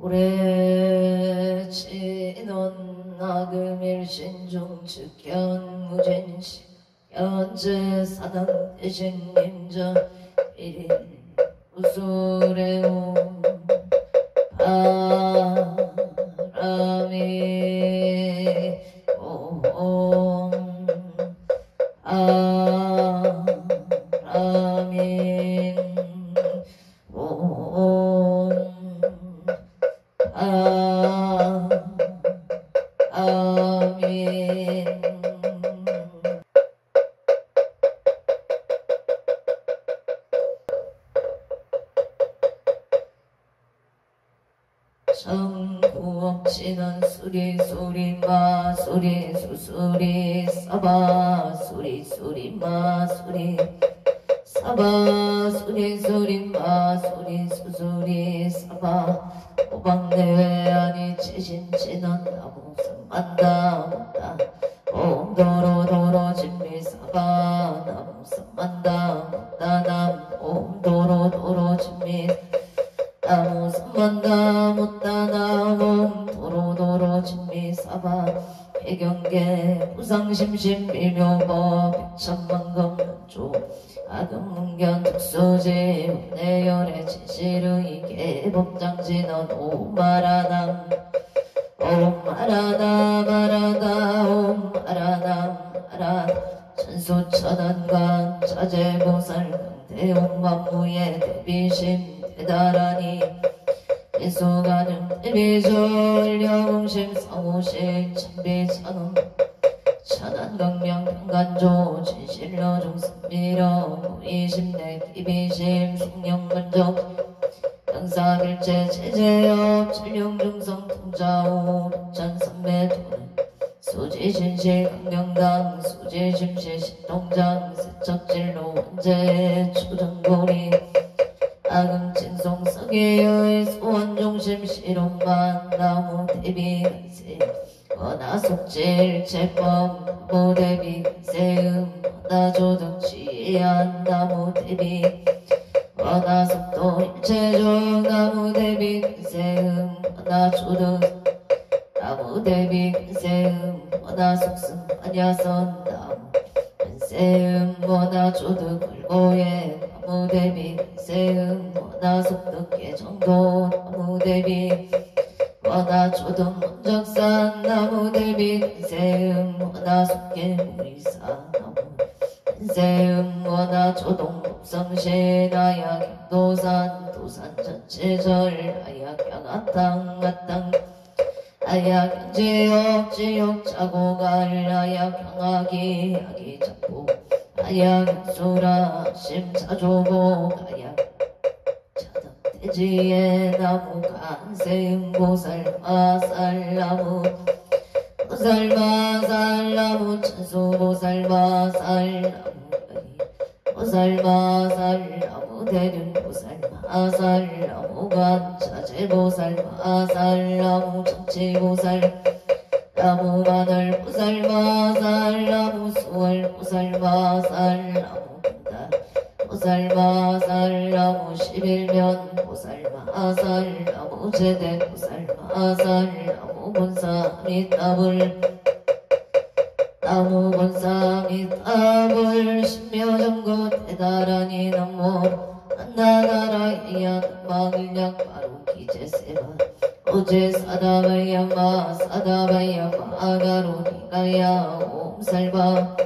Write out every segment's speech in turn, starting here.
오래 지는 나금일신중 측현무진시 현재 사당 대신 임자 일일 우수레오 바람이 옴 바람이 옴 아멘. 정구억지는 수리 수리 마 수리 수수리 사바 수리 수리 마 수리 사바 수리 수리 마 수리 수수리 사바 오방내외 아니 최신치는 나무 삼만다 못다 옴도로도로 진미사바 나무 삼만다 못다 남 옴도로도로 진미 나무 삼만다 못다 남 옴도로도로 진미사바 배경계 부상심심 밀묘법 백천만금 조 아금문견 특수지 내열의 진실의 개법장지는 오마라남 오마라나 마라나 오마라나 마라 천수천안관 자재보살 대홍만무의 대비심 대다라니 대수가능 대비절 여공심 성우실 천비천음 천안강명 평간조 진실로 중선미러 무의심내 기비심 생명만족 영사길제 제재업 천룡중성 통자오 백천선매도는 수지신실 강명당 수지심실 신동장 세척질로 원제 초정고리 아금진송 서계의 소원중심 실용만 나무 대비간세 원하속질 제법 모대비 세음 원하조득지한 나무 대비 원하속도 일체조 나무 대비 세음 원하조득 나무 대비 세음 원하속승 원야선 나무 세음 원하조득 불고에 나무 대비 세음 원하속득계 정도 나무 대비 원하조등 원적산 나무 대비 세음 원하속계 무리사 나무 세음 원하조동 복성시 나약 도산 도산 전체절 아약 양아땅 아땅 아약 양지역 지역 자고갈 아약 양아기 아기 잡고 아약 수라 심사조복 아약 대지의 나무 간세음 보살 마살 나무 보살 마살 나무 천수 보살 마살 나무 보살 마살 나무 대륜 보살 마살 나무 관자재 보살 마살 나무 정치 보살 나무 마늘 보살 마살 나무 수월 보살 마살 나무 금달 보살 마살 나무 11면 보살 마살 나무 제대 보살 마살 나무 본사 밑나물 나무 본사 밑나물 신묘정고 대다라니 남모 한나나라이야 막을약 바로 기제세바 어제 사다바야마 사다바야마 아가로 니가야 옴살바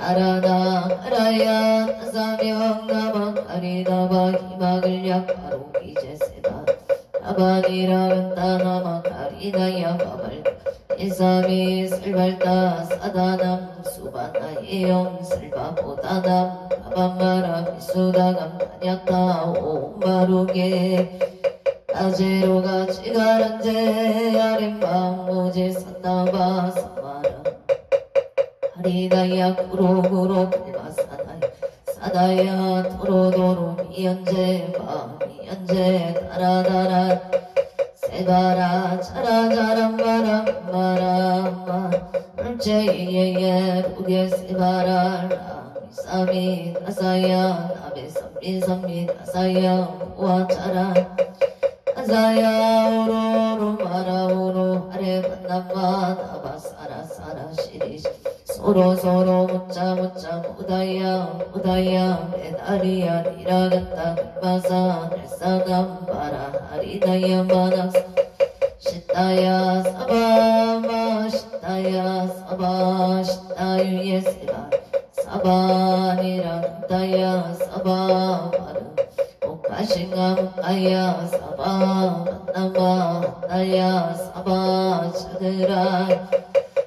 아라나 아라야 사명 나만 가리나바 희망을 약바로 기제세바 나바니라 따나마 가리나야 바발 이삼이 설발다 사다남 수바나의 영설바보다남 바밤마라 비수다감 다녔다 오마루게 아제로가 지가란제 아랫방 오제 산나바 사마라 하리다야 구로구로 불마사다야 사다야 도로도로 미연제 미연제 다라다라 세바라 자라자람바라 마라마 물체예예 부게 세바라 라미사미 다사야 나베삼미삼미 다사야 우아자라 사사야 오로로 마라오로 아래 만남마 나바 사라사라 시리 서로서로 묻자 무다야 메다리야 니라갔다 금마사 날사감 바라 하리다야 마낙 시타야 사바마 시타야 사바 시타유예 세바 사바니랑 다야 사바 바르 오카싱감 아야 사바 만나마 다야 사바 차그라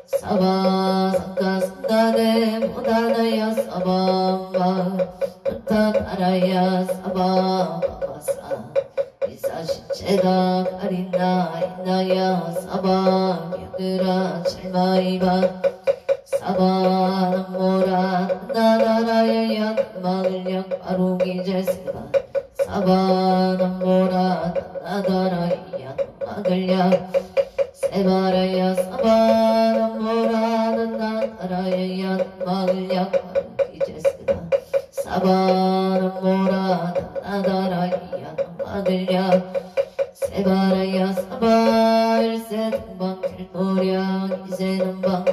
사바 상가 상가네 모다나야 사바마 부타파라야 사바 바바사 이사시체다 가린나 있나야 사바 야그라 칠마이바 사바 남모라 나나라야야 마을약 바로기제 세바 사바 남모라 나나라야야 마을약 세바라야 사바 남모라 나나라야야 마을약 바로기제 세바 사바 남모라 나나라야야 마을약 세바라야 사바 일세 동방 길모량 이세 남방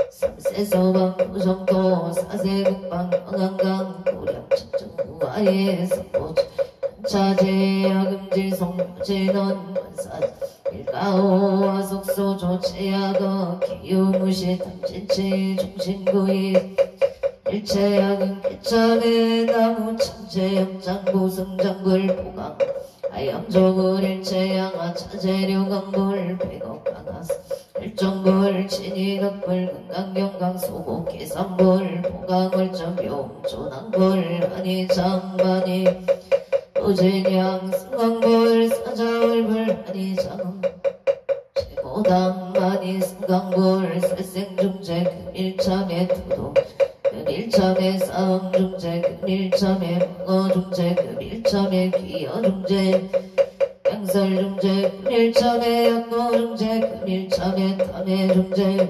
삼세서방 구성도 사세국방 광안강 고령 천정구아예 선포 차제 야금지 송지넌 원사 일가오와 속소조 최야거 기유무시 탐진치 중심구이 일체야금 개참의 나무 참체영장 보승장불 보강 하영조불 일체양아 차재료강불 백억강하스 일정불 진이덕불 금강경강 소고 계산불 보강월점용 조낭불 한이장반이 도진양 승강불 사자월불 한이장 최고당만이 승강불 살생중재 금일참의 투도 금일참의 싸움중재 금일참의 방어중재 금일참의 기여중재 양설중재 금일참의 약노중재 금일참의 탐해중재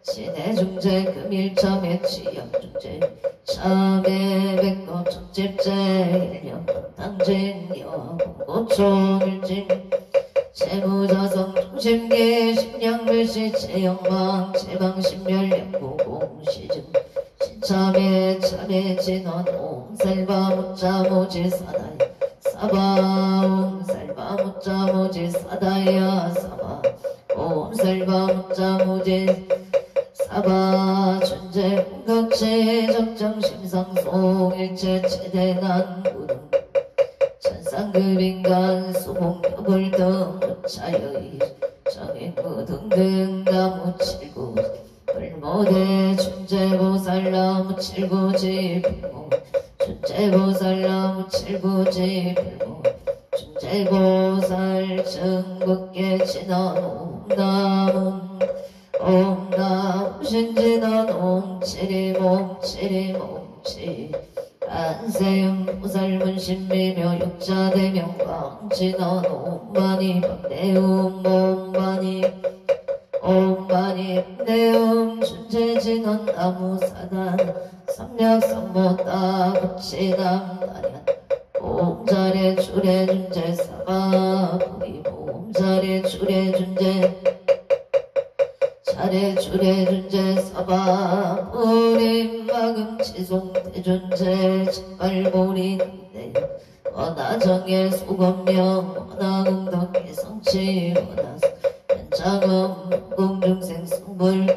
신해중재 금일참의 취약중재 참의 백도 첫집재 일령당진 여공고촌일진 재무자성 중심계 심량멸시 체영망 제방신멸량고공시증 신참의 참의 진원 옴살바 무자모지 사다이 사바 옴살바 무자모지 사다야 사바 옴살바 무자모지 사바 천재 공각체 적정심상송 일체 최대난 구등 천상급인간 수공격을등 무차여이 정인구 등등 나무칠구 불모대 춘제보살 나무칠구지 불모 춘제보살 나무칠구지 불모 춘제보살 증국계 진원 옴나문 옴나무 신진원 옴치리 몸치리 몸치 안세음 보살문 신미묘 육자대명 광진원 옴바니 박대음 옴바니 옴바니 박대음 춘제진원 나무사단 삼략삼모따 붙이남다련 옴자리 주례준제 사바 부리보 옴자리 주례준제 차례 주례준제 사바 부림마금 치송대준제 직발보리 근대 원하정의 소검명 원하공덕 개성치 원하수 연장음 공중생 승불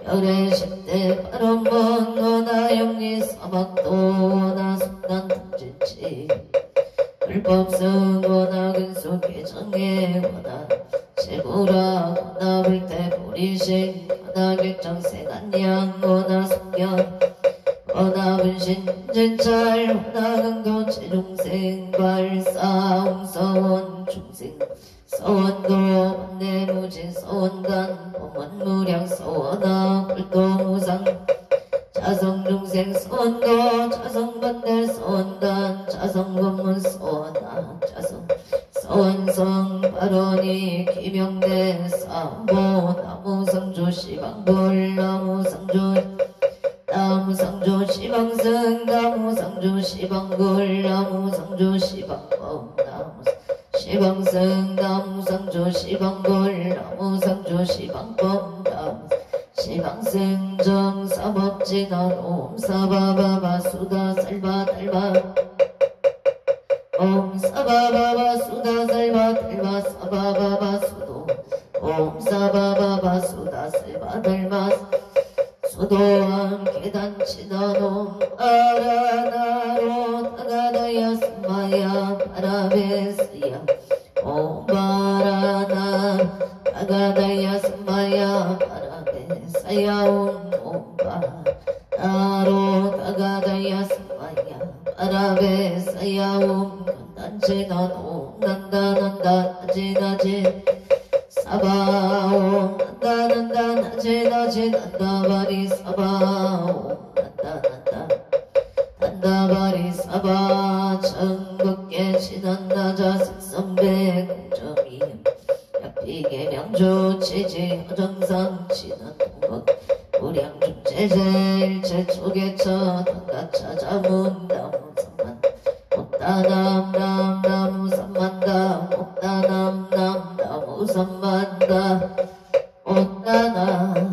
열애 십대 발언번 원하영리 사막도 원하숙단 탐진치 불법성 원하근수 개정의 원하 제보라 원하불대 보리신 원하길정생안양 원하숙견 원하분신 진찰 원하근도 제중생 발사홍서원 중생 서원도 원내무진 서원단 범원무량 서원학 불도무상 자성중생 서원도 자성반대 서원단 자성법문 서원학 자성 서원성 발언이 기명대 사보 나무상조 시방불 나무상조 시방승 나무상조 시방불 나무상조 시방법 나무상조 시방승 나무상조 시방벌 나무상조 시방법 나무 시방승 정사법진한 옴사바바바 수다 살바 달바 옴사바바바 수다 살바 달바 사바바바 수도 옴사바바바 수다 살바 달바 수도함 계단치나놈 아라나로 타가다야 스마야 바라베스야 옴바라나 타가다야 스마야 바라베스야 옴바라로 타가다야 스마야 바라베스야 옴간단치나놈 난다난다 나지나지 사바옴 난다난다 나지나지 난다바리 사바옴 난다난다 난다바리 사바 천국계 지난나자 색선배 공점이 약비계 명조 치지 허정상 지난 동국 우량중제제 일체초계처 단가차 자문 나무삼만 못다남남 나무삼만다 못다남남 나무삼만다 못다남남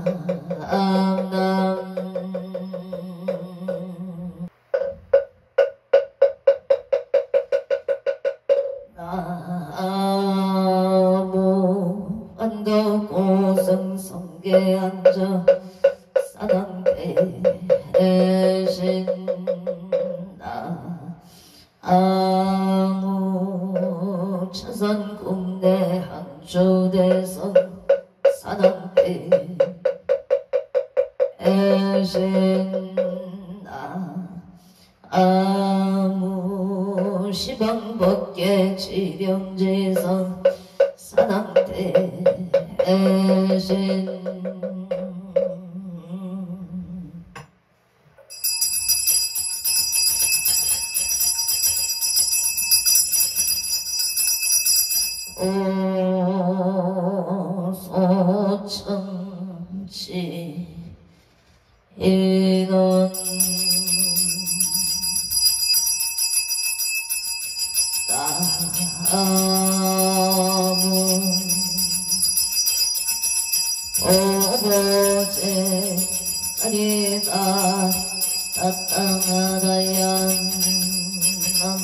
나무 언덕 고성성계 앉아 사당대 신나 아무 차선 국내 항주대선 사당대 신나 아무 시방법계 지령지선 사당대 신 오소천치 인원 나무 오보제 아리다 따땅하다얀 나무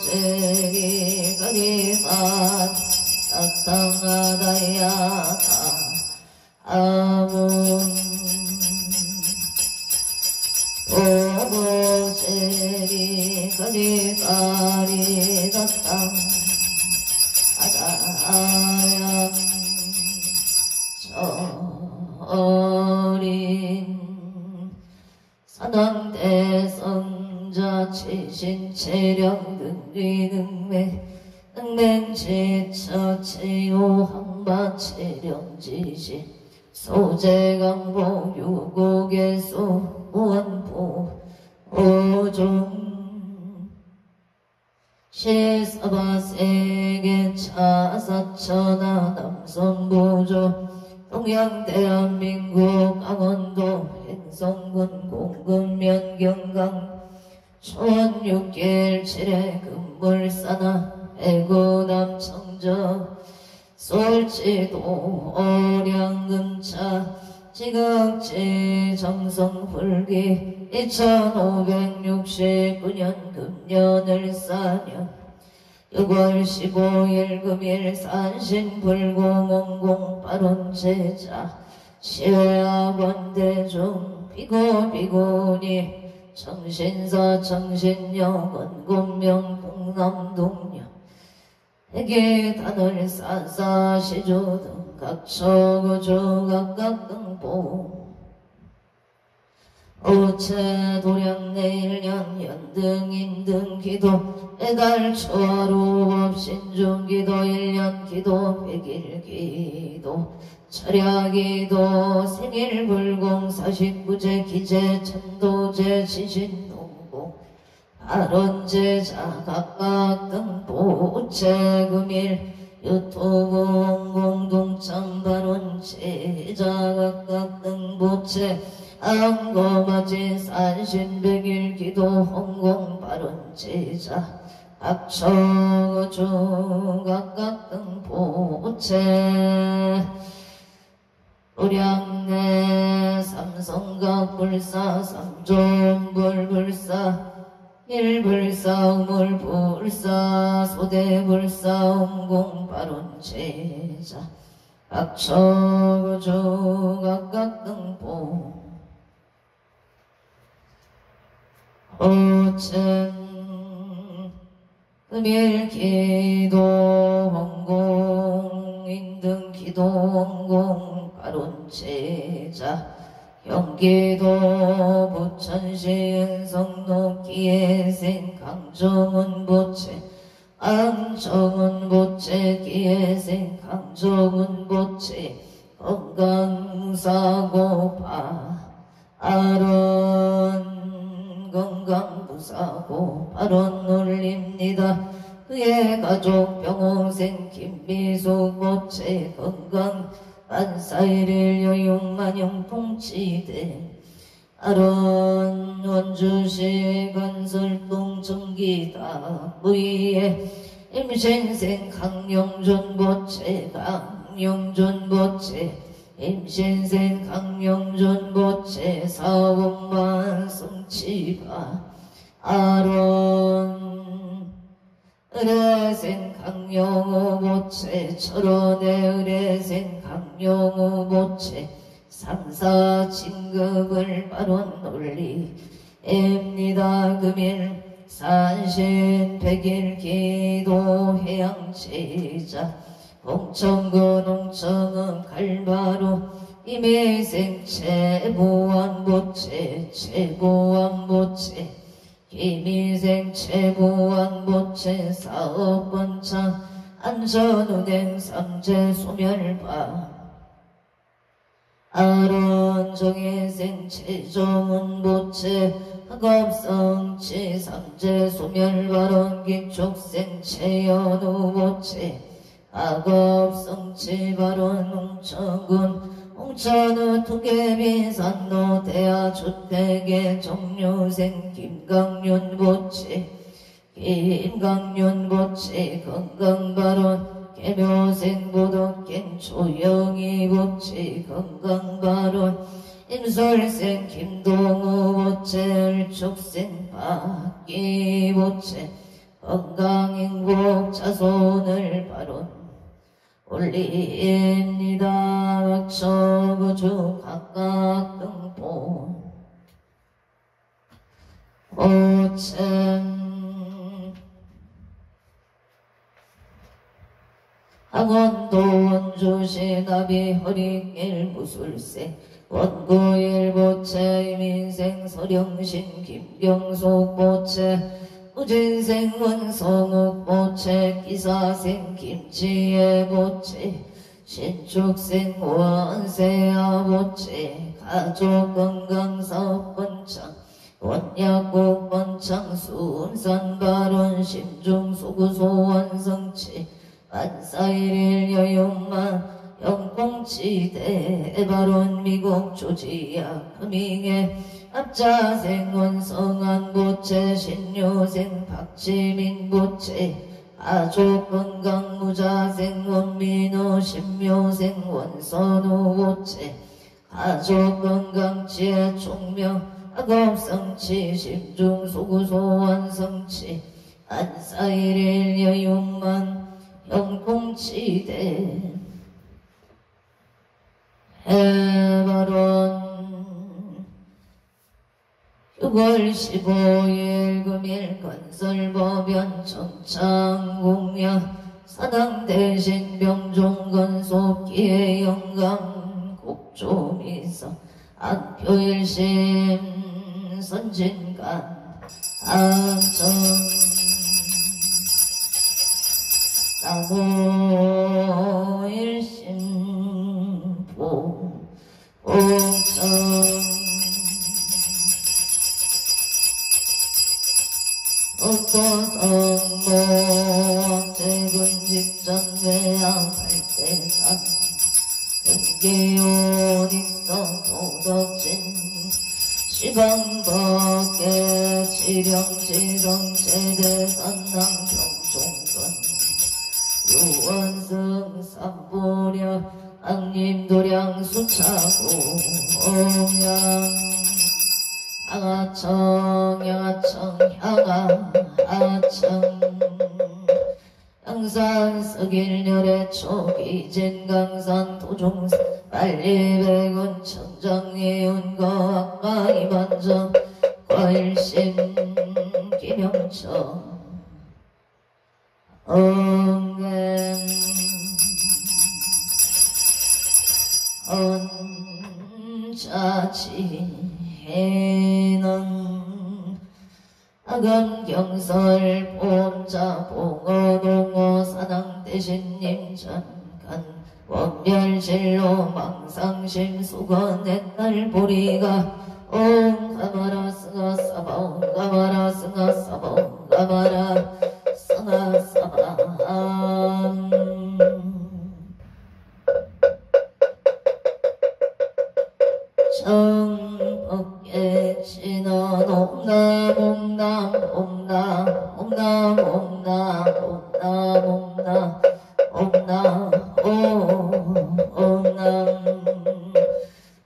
오보제리 가리다 따땅하다야다 아문 오보제리 가리다리 따땅 하다양 어린 사당대성자 치신체령 등리능매 능맹지처 치유항바체령지시 소재강보 유고개소 무한보 오종 시사바세계 차사천하 남성부조 동양대한민국 강원도 행성군 공급면 경강 초원 6길 7회 금물사나 해구남 청저 솔지도 오량금차 지극지 정성불기 2569년 금년을 사년 6월 15일 금일 산신불공원공 발원제자 시외학원대중 비고비고니 정신사 정신여건 공명 동남동녀 해계단을 산사시조등 각처구조 각각등보 오체도량 내일년 연등인등 기도 매달 초하루 업신중 기도 1년 기도 100일 기도 철야기도 생일불공 49제 기제 천도제 시신동고 발원제자 각각등보 오체금일 유토공 공동참 발원제자 각각등보체 안고맞이 산신백일 기도 홍공 발원제자 악처주 각각 등보채 우량내 삼성각 불사 삼존불불사 일불사 우물불사 소대불사 음공발원제자 악처주 각각 등보 호천 금일기도 원공 인등기도 원공 발원제자 경기도 부천시 은성로 기예생 강정은 보채 안정은 보채 기예생 강정은 보채 건강사고파 아론 건강부사고 발언 올립니다. 그의 가족 병원생 김미숙 모체 건강 안사일일 여용만용 통치대 아론 원주시 건설동 전기다 무이에 임신생 강영준 보채 강영준 보채 임신생 강영준 보채 사원만 성치바 아론 의뢰생 강영우 보채 철원의 의뢰생 강영우 보채 상사 진급을 발언 올리입니다. 금일 산신 백일 기도 해양제자 공천군 홍천은 갈바로 임의생 최보안보채 최보안보채 김희생 최보안보채 사업번창 안전운행 삼재 소멸바 아론정혜생 최종은보채 학업성치 삼재 소멸발언 기촉생 최연우보채 악업성치 발언 홍천군 홍천우 투개비산로 대하주택의 정류생 김강윤보채 김강윤보채 건강발언 개묘생 보덕갱 조영희보채 건강발언 임솔생 김동우보채 을축생 박기보채 건강행복 자손을 발언 올립니다. 악처구주 각각 등본 오천 강원도 원주시 나비 허리길 무술생 원구일보채 이민생 서령신 김경숙 보채 우진생 원성욱 보채 기사생 김치애 보채 신축생 원세아 보채 가족건강사업 번창 원약국 번창 순산발원 심중소구소 원성치 안사일일 여용만 영공치대 발원 미국 조지야 금잉에 압자생 원성한 보채 신유생 박지민 보채 가족건강 무자생 원민호 신묘생 원선우 보채 가족건강 지혜 총명 악업성치 심중소구소 원성치 안사일일 여용만 영공치대 해발원 6월 15일 금일 건설법연 정창공약 사당 대신 병종건속기의 영감 곡조미서 안표일심 선진간 안정 나무일심 봉정 어떠성모 제군직전외양팔대산 경기온익성 도덕진 시방밖에 지령지성 제대산남 경종선 유원승 삼보려 ang림도량 수차고 옹양 향하청 향하청 향하청 양산 서길열의 초기진 강산 도종산 빨리백운 천정이운 거학과이 만정 과일심 김영처 엉겐 언자지해는 아감경설 봄자 봉어동어 사당대신님 전간 원별실로 망상심 수건 옛날 보리가 옴 가마라 승아 사바 옴 가마라 승아 사바 옴 가마라 승아 사바 정법계 진원 옴남 옴남 옴남 옴남 옴남 옴남 옴남 옴남 옴남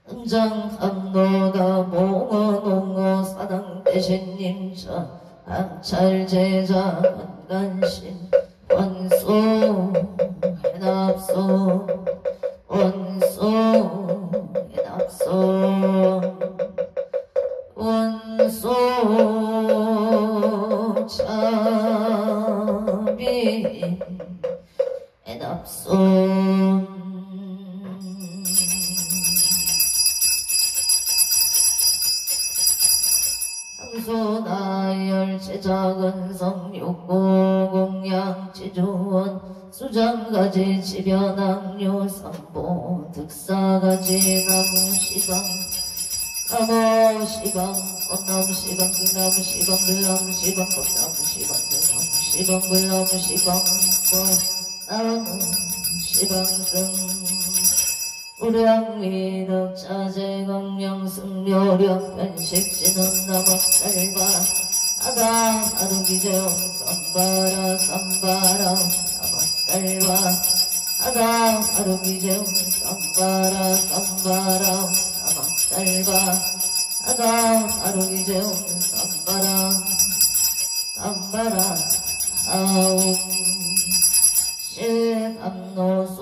음장감노가 몽어농어 사당대신님 전 암찰제자 건간신 원소 해납소 원소 해납소 원소 차비 해납소 항소나열 제작은성 육고공양 지주원 수장가지 지변항류 삼보 득사가지 나무시방 나무시방 꽃나무시방 들나무시방 들나무시방 꽃나무시방 들나무시방 불나무시방 꽃나무시방승 우량리덕 자재강령 승려력 편식지는 나박살바 아가 아루기재용 쌈바라 쌈바라 나박살바 아가 아루기재용 쌈바라 쌈바라 나박살바 아가 아루기재용 쌈바라 쌈바라 아웅 실감노소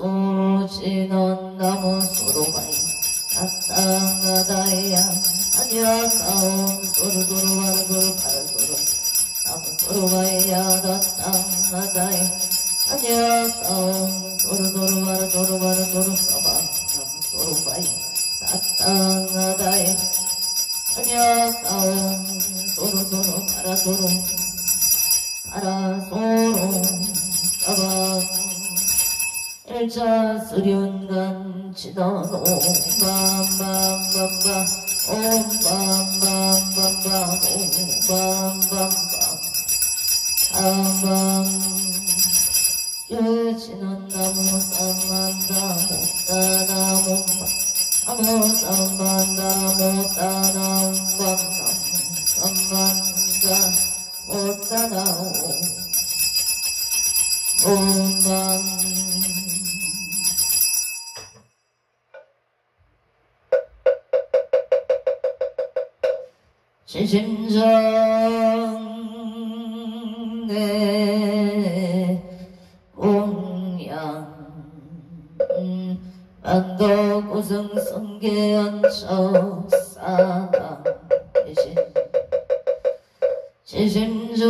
진원 나무 소로바이 나땅하다야 아니야 따옴 소르소로 바르소로 바르소로 나무 소로바이야 나땅하다야 아니야 따옴 소르소로 바르소로 바르소로 써봐 나무 소로바이 나땅하다야 아니야 따옴 소르소로 바라소로 바라소로 써봐 일자 수륜간 치던 옴밤밤밤밤바 옴밤밤밤밤바 옴밤밤밤 암밤 유치는 나무 쌈만다 못다나 몸바 나무 쌈만다 못다나 몸밤 쌈만다 못다나 옴밤 진심정 내 공양 반도 고성 성계연처 사당 대신 진심정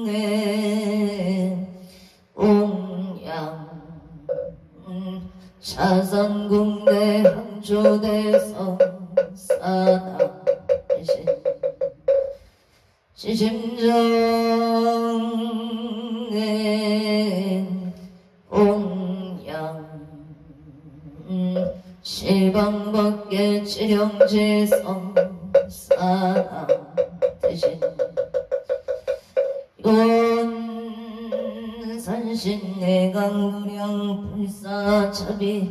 내 공양 차선국내 항조대성 사당 대신 지심정의 공양 시방밖에 지령지성 사당 대신 산신내강도량 불사차비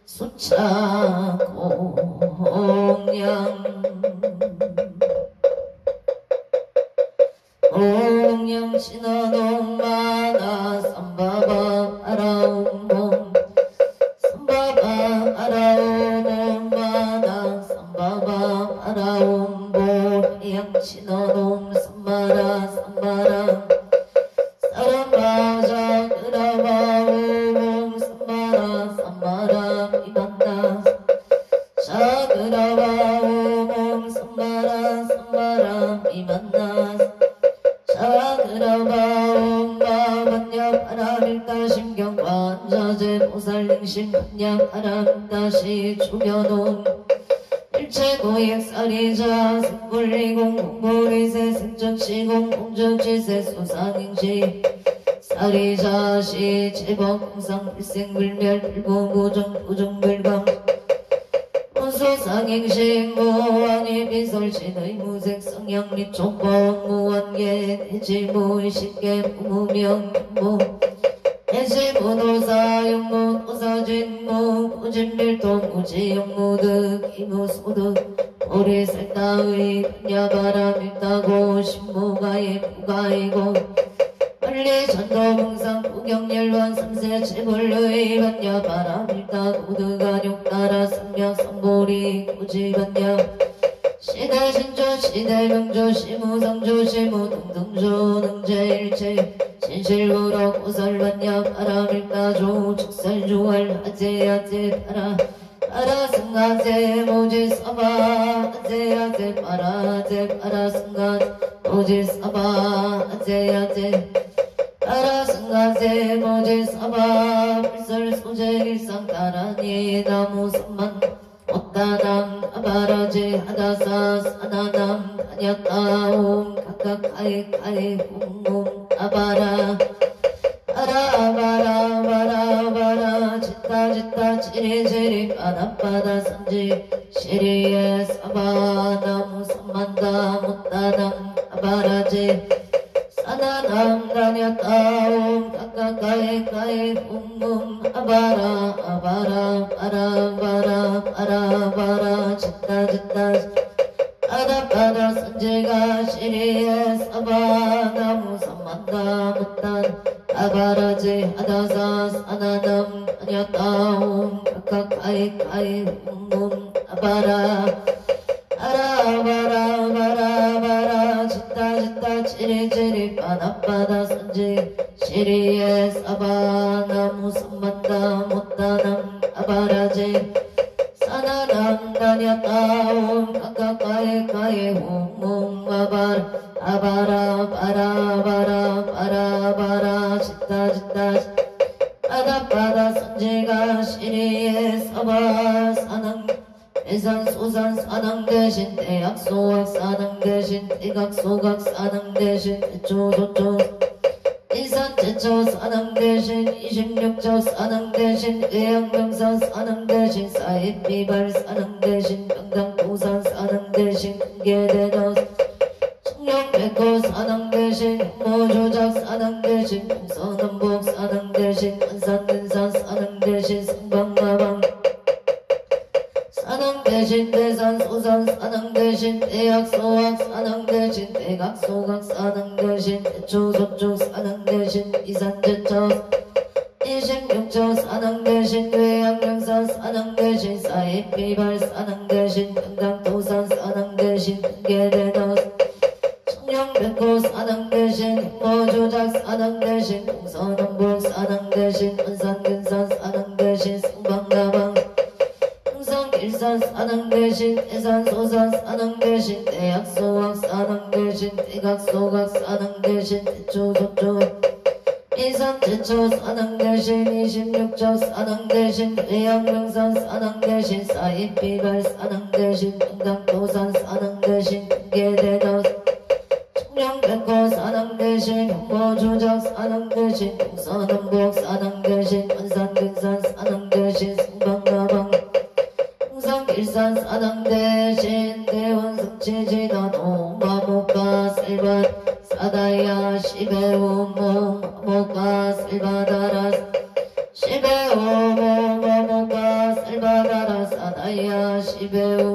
수차고 옹냥 신화동 만화 삼바바 아라운봉 삼바바 아라운봉 만화 삼바바 아라운봉 양신화동 삼바라 삼바라 사람바자 그라바오봉 삼바라 삼바라 이만나 자그라바오봉 삼바라 삼바라 이만나 자그라바옴 바반야 파라밀다 심경관자재 보살링심 반야 파라밀다시 주변온 일체고액사리자 승불리공 공보리세 승적시공 공적지세 수상행시 사리자시 제법공상 불생불멸 불고무정 부정불광 수상행신 무한히 비설신의 무색 성향리 촉법 무한계 대지무의식계 무명무 대지무도사 영무도사진무 무진밀도 무지영무득 이무소득 보리살다의 분야바람일다고 신무가의 부가이고 원리전도봉상 부경열wan 삼세 제불의 반야 바람일다 고드간욕 따라 삼명성보리 고지반야 시대신조 시대명조 시무성조 시무등등조 능제일체 진실우로 고설반야 바람일다조 축살조알 하제야제 파라 파라승가제 모지사바 하제야제 파라제 파라승가 모지사바 하제야제 파라승가제 모지사바 불설소제 일상따라니 나무선만 못다남 아바라제 하다사 사나남 다녔다옴 각각 가에 홈몸 아바라 아라바라 바라바라 짓다 지리지리 바다바다 산지 시리에 사바 나무 삼만다 못다남 아바라제 사나남 다녔다옴 각각 가에 홈몸 아바라 아바라 바라바라 바라바라 짓다 바다바다 산지가 시리에 사바 나무 삼만다 못단 아바라제 하다사 사나남 다녔다옴 각각 가에 홈몸 아바라 아라바라 바라바라 짓다 지리지리 바다바다 산지 시리에 사바 나무 삼만다 못다남 아바라제 사나남 다녔다옴 각각 가에 홈몸 아바라 바라바라 바라바라 짓다 바다바다 산지가 시리에 사바 사낭 대산 소산 사낭 대신 대약 소악 사낭 대신 대각 소각 사낭 대신 대초 조초 인산 제초 사낭 대신 26조 사낭 대신 의양명사 사낭 대신 사입비발 사낭 대신 병당도산 사낭 대신 큰계대도 청룡백호 사낭 대신 모조작 사낭 대신 동서남북 사낭 대신 안산근산 사낭 대신 성방마방 사낭 대신 대산 소산 사낭 대신 대약 소학 사낭 대신 대각 소각 사낭 대신 대초 소초 사낭 대신 이산 제초 26조 사낭 대신 외양명사 사낭 대신 사입비발 사낭 대신 병당도산 사낭 대신 큰계대도 청룡백호 사낭 대신 모조작 사낭 대신 동서남북 사낭 대신 안산근산 사낭 대신 성방가방 일산 사낭 대신 대산 소산 사낭 대신 대약 소각 사낭 대신 대각 소각 사낭 대신 대초 조초 이산 제초 사낭 대신 26조 사낭 대신 외양명산 사낭 대신 사입비발 사낭 대신 병당도산 사낭 대신 큰계대도 청룡백호 사낭 대신 모조작 사낭 대신 동서남북 사낭 대신 안산근산 사낭 대신 성방가방 일산 사낭 대신 대원성체지다 노마모가 살밭 사다야 시베오모 마모가 살바다라 시베오모 마모가 살바다라 사다야 시베오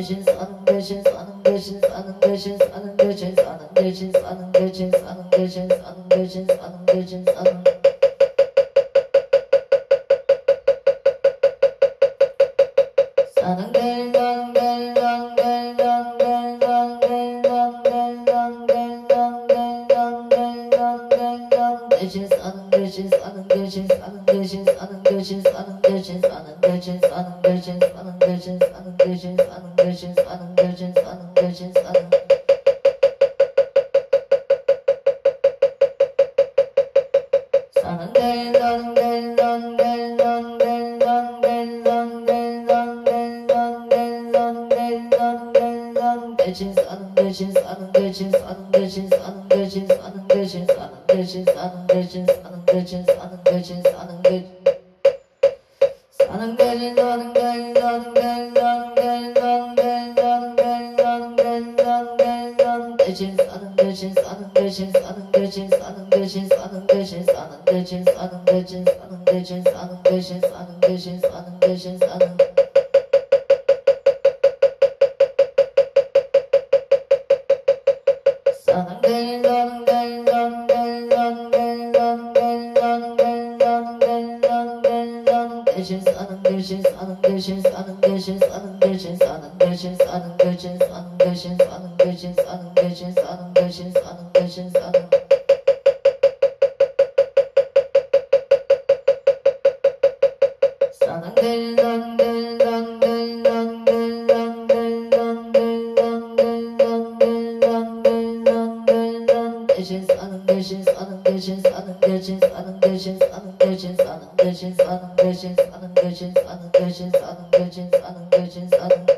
대신 사는 대신 사는 대신 사는 대신 사는 대신 사는 대신 사는 대신 사는 대신 사는 대신 사는 대신 사는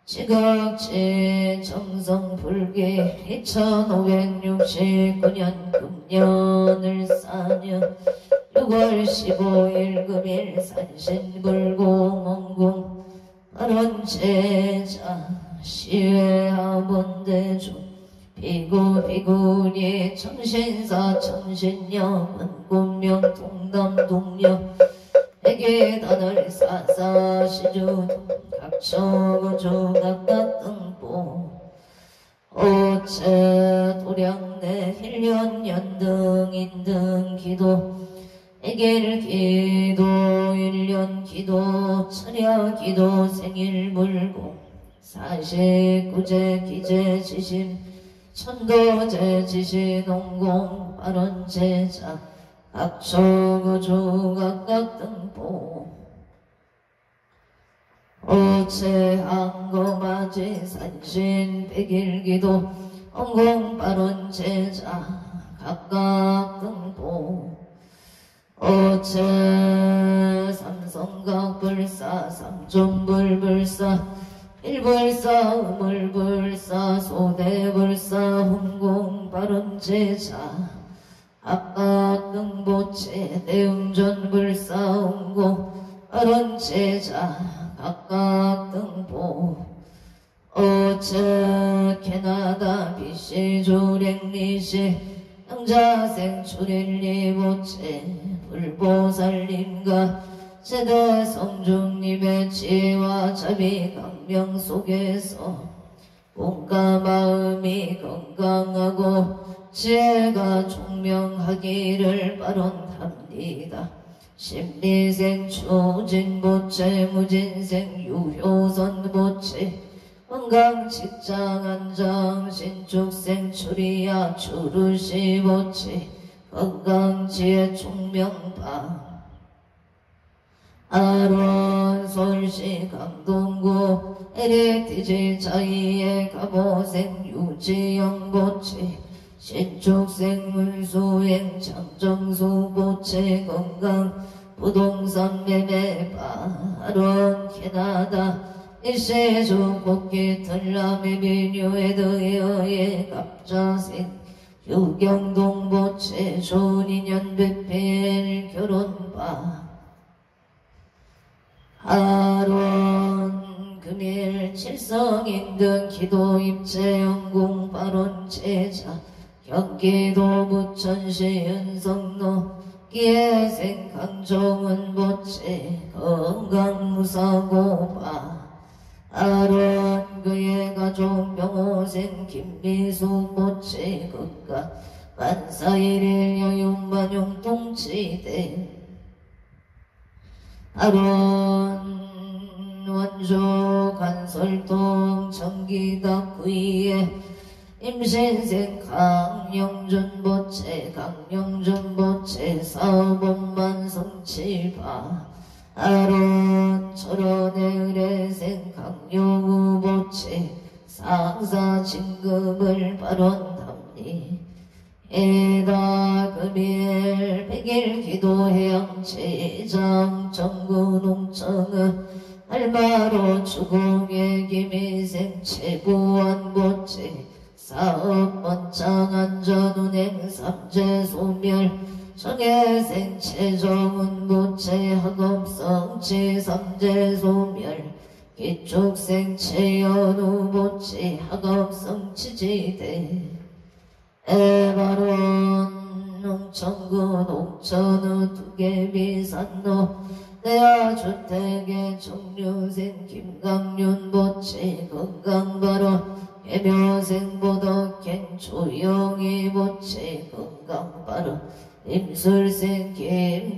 지각지 정성불기 2569년 금년을 사녀 6월 15일 금일 산신불고 몽궁 발원제자 시외하본대중 비구비구니 청신사 청신녀 문군명 동담동녀 백예단을 사사시주 각초구주 각각등보 오체 도량내 힐련연등 인등기도 애길기도 일련기도 철야기도 생일물고 사식구제 기제지심 천도제 지시농공 발원제자 각초구주 각각등보 오체항거마지 산신 백일기도 엄공발원제자 각각등보 오체 삼성각불사 삼존불불사 일불사 우물불사 소대불사 훈공발원제자 각각등보체 대웅전불사 운공 발원제자 각각등보 오체 캐나다 비시조랭리시 영자생 출일리보체 불보살님과 세대 성중님의 지혜와 자비 강명 속에서 몸과 마음이 건강하고 지혜가 총명하기를 바론합니다. 심리생 추진보체 무진생 유효선보체 건강직장안정 신축생 추리야 추르시보체 건강지혜 총명파 아론 솔시 강동구 에레티지 자이의 가보생 유지영보체 신축생 문수행 창정수보체 건강 부동산 매매파 아론 캐나다 일세조 복귀 털라미 비뉴에드여의 갑자생 유경동보체 좋은인연 배필 결혼파 아론 금일 칠성인등 기도 입체 영공 발원제자 경기도 부천시 은성로 기회생 강정은 보체 건강무사고파 아론 그의 가족 명호생 김미수 보체 극가 만사일일 여윤반용 동치대 아론 원조 간설동 청기덕 구이에 임신생 강영준보체 강영준보체 사업원만 성치바 아론 철원의 의뢰생 강용우보체 상사 진급을 발언합니 에다 금일 백일 기도해양 제장 정구농청은 알마로 주공의 기미생 최부원보체 사업원장 안전운행 삼재소멸 정예생 최정운보체 학업성치 삼재소멸 기축생 최연우보체 학업성치지대 에바론 농천구 농천우 두개비산로 내야주택의 정류생 김강윤보체 건강바로 해묘생 보덕행 조영희보체 건강바로 임술생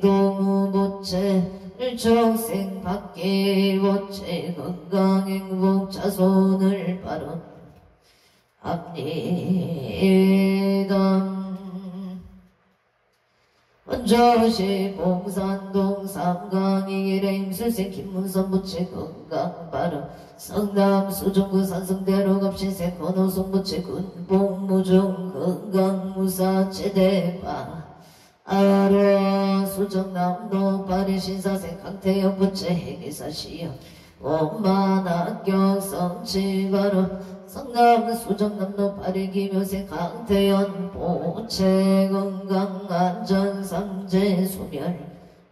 김동우보체 일촉생 박기보체 건강행복 자손을 바로 합리담 원조시 봉산동 삼강이길의 임술생 김문선부체 건강바로 성남 수종구 산성대로 갑신생 건호송부체 군봉무중 건강무사 제대바 아로 수정남로 파리신사생 강태영부체 해기사시여 원만학경 성치바로 성남 수정남로 파리기묘생 강태연 보채 건강 안전 삼재 소멸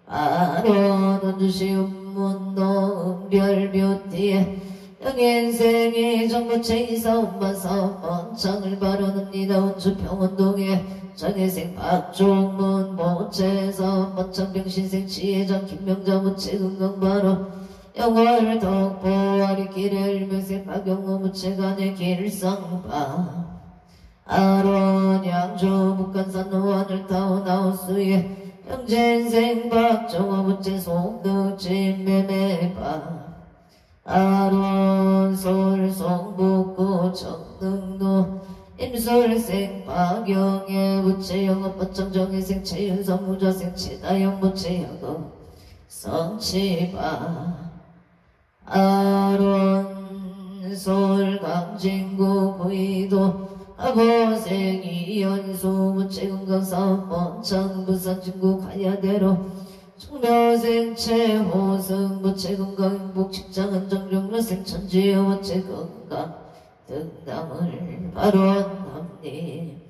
아련 원주시 운문도 은별뷰티에 영인생이 정부체 이사운만사 번창을 바라옵니다. 원주 평원동에 정혜생 박종문 모체사 번창병신생 지혜장 김명자 무체 건강바로 영월 덕보아리 길의 일명생 박영호 무체간의 길상바 아론 양주 북한산 노하늘 타오 나우스에 영진생 박정호 무체 송덕진 매매바 아론 서울 성북구 정등도 임솔생 박영애 무체 영업 번창정혜생 최윤성 무자생 최다영 무체 영업 성치바 아론 서울 강진구 구이도 아보생 이연수 무체 건강사업 번창 부산 중구 가야대로 청묘생 최호승 무체 건강 행복 직장 안정정로생 천지여 무체 건강 등당을 발언합니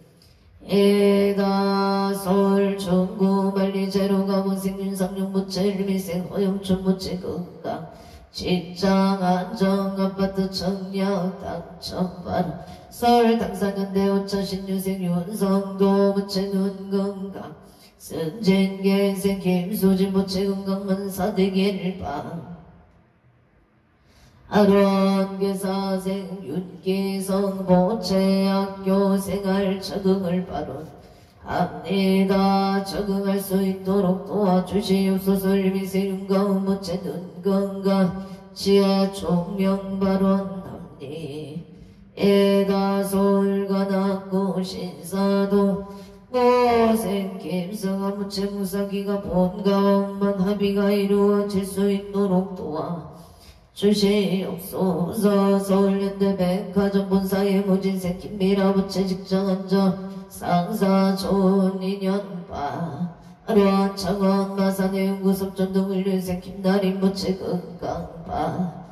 에다 서울 중구 만리제로 가본생 윤상용 무체 일미생 허영춘 무체 건강 직장 안정 아파트 청약 당첨발 서울 당사년대 오천신유생 윤성도 무체 눈건강 승진계생 김수진 무체 건강 만사대길방 아론계사생 윤기성 보채학교 생활 적응을 바론 합니다. 적응할 수 있도록 도와주시옵소서. 일미생 윤가운 무체 눈건강 지하 총명 발언합니 에다 서울과 낙구 신사동 모생 김성아 무체 무사기가 본가원만 합의가 이루어질 수 있도록 도와 주시옵소서. 서울연대 백화점 본사의 무진생 김미라 무체 직장 안정 상사 좋은 인연바 아로한 창원 마산의 연구섭 전동 을류생 김나린 무체 건강바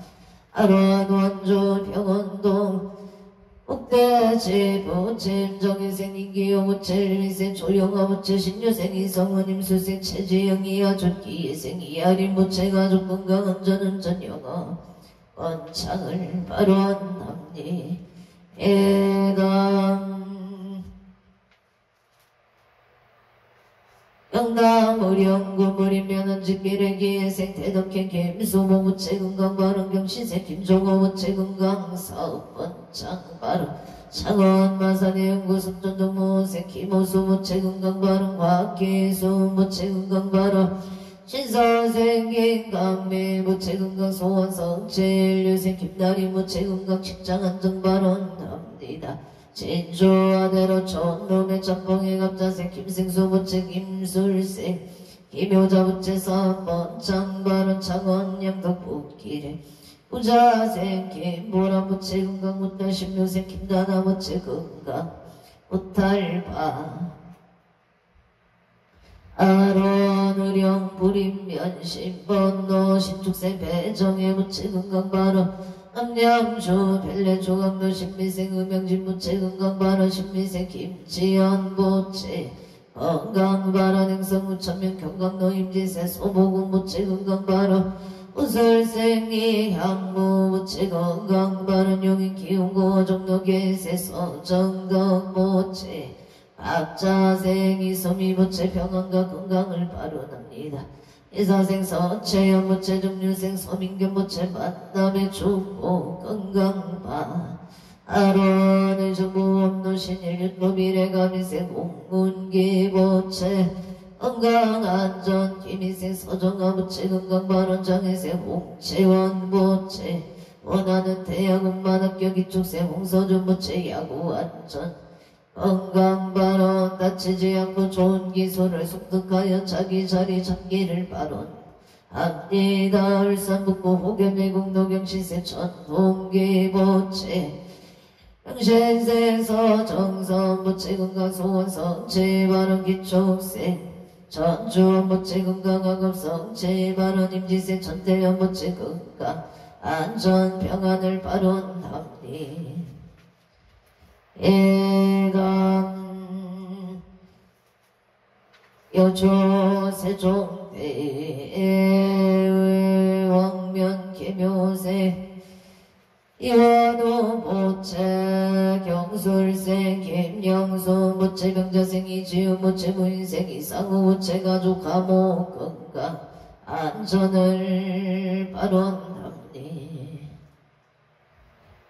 아로한 원주 병원동 옥대지 부침 정희생 인기요 무체 일미생 조영아 무체 신유생 이성원 임수생 최지영 이하존기 예생 이하린 무체 가족 건강 안전운전 영어 원창을 발언합니 에담 영남 우령구 무림면언직 미래기예생 대덕행 김수모 무체 건강 발언 경신생 김종호 무체 건강 사업 원창 발언 창원 마산의 연구소 전동무생 김호수 무체 건강 발언 곽기수 무체 건강 발언 신사생긴 강미 무체 건강 소원성 제일류생 김나리 무체 건강 직장 안정 발언합니다. 진주 아대로 전놈의 짬뽕의 갑자생 김생수 무체 김술생 김효자 무체 사번창 발언 창원 양덕 북길에 부자생 김보라 무체 건강 무탈 신묘생 김다나 무체 건강 무탈바 아론 의령 불임면 신번노 신축생 배정의 무체 건강 발언 남양주 벨레 조강도 신미생 음영진 무체 건강 발언 신미생 김지연 무체 건강 발언 행성 무천명 경강도 임지세 소보군 무체 건강 발언 우설생이 향무 무체 건강 발언 용인 기운고 정도계세 서정덕 무체 박자생이 소미 무체 평안과 건강을 발언합니다. 이사생 서채연 무체 정류생 서민견 무체 만남의 축복 건강바 아론의 정부 업노신 일륜로 미래가미생 공문기 무체 건강안전 김희생 서정아 무체 건강발언 장혜생 홍채원 무체 원하는 대학원만학교 기축생 홍서준 무체 야구안전 건강발언 다치지 않고 좋은 기술을 습득하여 자기 자리 잡기를 발언합니다. 울산북구 호겸내공 노경시세 전동기 무체 영신생 정선 무체 건강 소원성 제발언 기초생 전주 무체 건강 학업성 제발언 임지생 전태현 무체 건강 안전 평안을 발언합니다. 예감 여조 세종대 왕면 계묘세 이화도 모체 경술생 김영수 모체 병자생 이지우 모체 무인생 이상우 모체 가족 감옥 건강 안전을 발언합니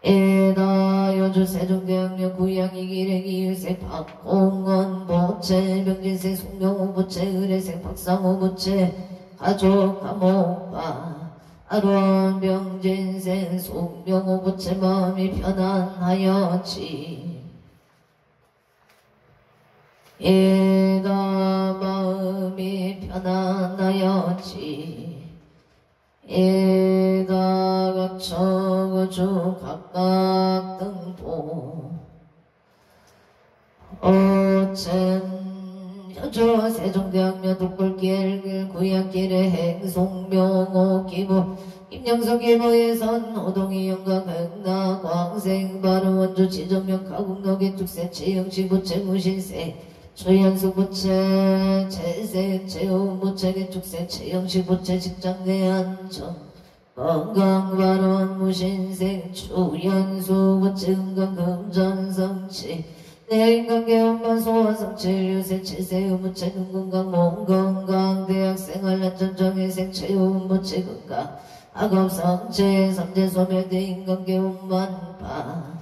에다 여주 세종대학령 구양이 기레기 유세 박공원 모체 병진생 송명호 모체 의뢰생 박상호 모체 가족 감옥바 아론 병진생 송명호 모체 마음이 편안하여지 에다 마음이 편안하여지 에다 각처구주 각각 등보 어첸 여주 세종대학교 독불길 구양길의 행송명호 기부 김영석 기부예선 호동이 영광 행나 광생 바로 원주 지정명 가국록의 tuk세 최영시 부채 무신세 최연수 부채 재생 최우 부채의 tuk세 최영시 부채 직장내 안정 건강발원 무신생 추연수 부채 은강 금전성치 내인관계 엄마 소원성치 유세 치세우 부채 눈건강 몸건강 대학생활 안전정의생 최우 부채 건강 악업성체 삼재소멸대 인관계 운만파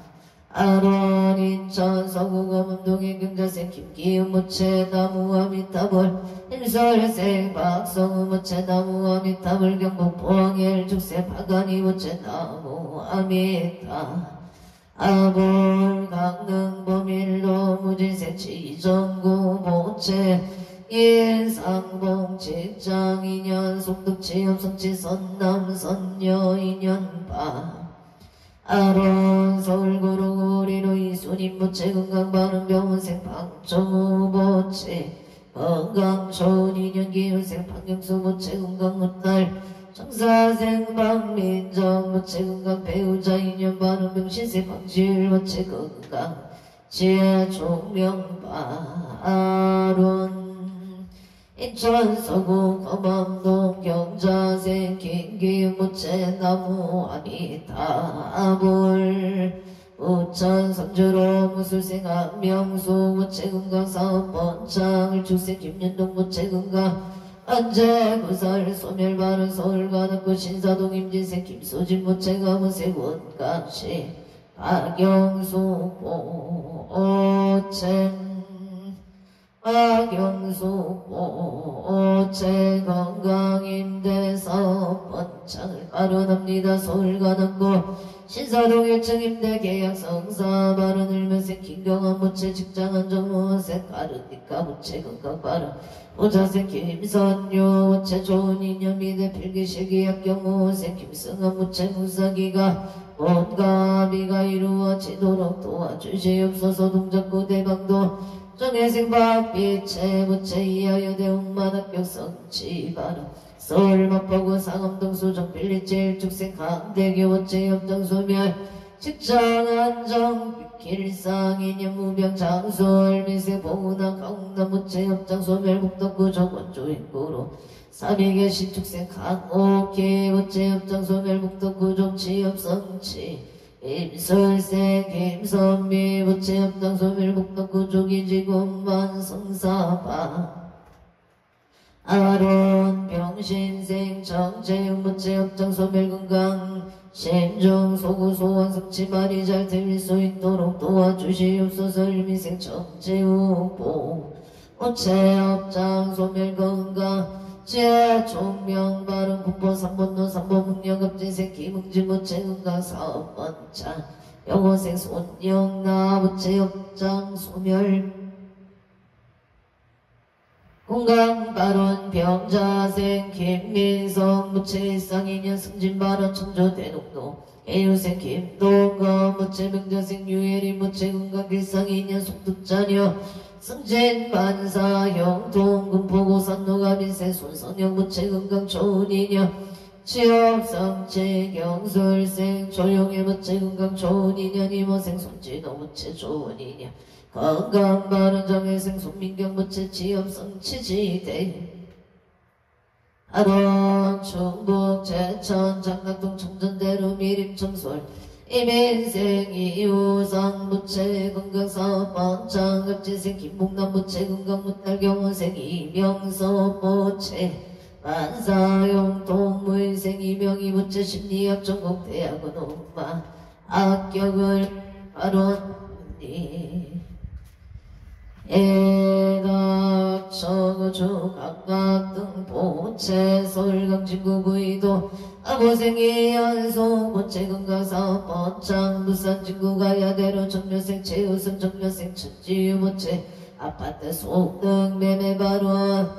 아론 인천 서구검 운동의 경자생 김기훈 무채 나무와 미타불 일설생 박성우 무채 나무와 미타불 경북 포항일 죽세 파가니 무채 나무와 미타 아불 강릉 범일로 무진생 지정구 무채 예상봉 직장 인연 송득 취업 성취 선남 선녀 인연바 아론 서울구로 우리로 이순임 부채 건강바른 병원생 방정우 부채 건강 좋은 인연 기운생 박경수 부채 건강 못날 정사생 박민정 부채 건강 배우자 인연 바른 병신생 방질 부채 건강 지혜 종명바 아론 인천 서구 검암동 경자생 김기훈 무채 나무 아미타불 우천 삼주로 무술생 안명수 무채 건강 사업번창을 축생 김윤동 무채 건강 안재 구설 소멸 바른 서울 가덕구 신사동 임진생 김소진 무채 가무생 원감시 박영수 오첸 박영수 오체 건강임대사업 번창을 발언합니다. 서울가덕구 신사동 1층 임대 계약 성사 발언 을면생 김경환 무채 직장 안정무생 가르니까 무채 건강 발언 보자생 김선유 무채 좋은 인연 미대 필기실 계약 경무생 김승환 무채 무사기가 뭔가비가 이루어지도록 도와주시옵소서. 동작구 대방도 정혜생 박비채 무채 이하여 대웅만 합격 성취바로 서울 마포구 상암동 수정 빌리지 일축생 강대교 무채 협정소멸 직장 안정 길상 인연 무병 장수 얼미생 봉우나 강남 무채 협정소멸 북덕구 정원조 인구로 삼위계 신축생 강옥기 무채 협정소멸 북덕구 정치협 성취 임설생 김선미 부채 협정소멸 북덕구 조기지구만 성사바 아론 병신생 정채용 부채 협정소멸 건강 심중 소구 소원 성취 말이 잘 들릴 수 있도록 도와주시옵소서. 일미생 정채우보 부채 협정 소멸 건강 제 종명 바른 군포 3번로 3번 문영급진생 김흥진 부채 건강 사업번창 영호생 손영나 부채 협정 소멸 건강발언 병자생 김민성 부채 일상인연 승진발언 청조대농도 애유생 김동건 부채 명자생 유혜린 부채 건강 일상인연 속득자녀 승진반사 형통 금포고산 노가민생 손성영 부채 건강 좋은 인연 취업성취 경술생 조용히 무채 건강 좋은 인연 이모생 손진호 무채 좋은 인연 건강 바른 정혜생 손민경 무채 취업성취 지대 하동 충북 제천 장락동 청전대로 미림청솔 이민생 이우상 무채 건강사업 번창급지생 김봉남 무채 건강 무탈 경호생 이명서 무채 만사용 동무인생 이명희 무채 심리학 전공 대학원 엄마 합격을 바로니 애각 청주 각각 등 보채 서울 강진구 부의도 아고생이 연속 보채 건강사업 번창 부산 진구 가야대로 정려생 최우선 정려생 천지유 보채 아파트 소등 매매 발원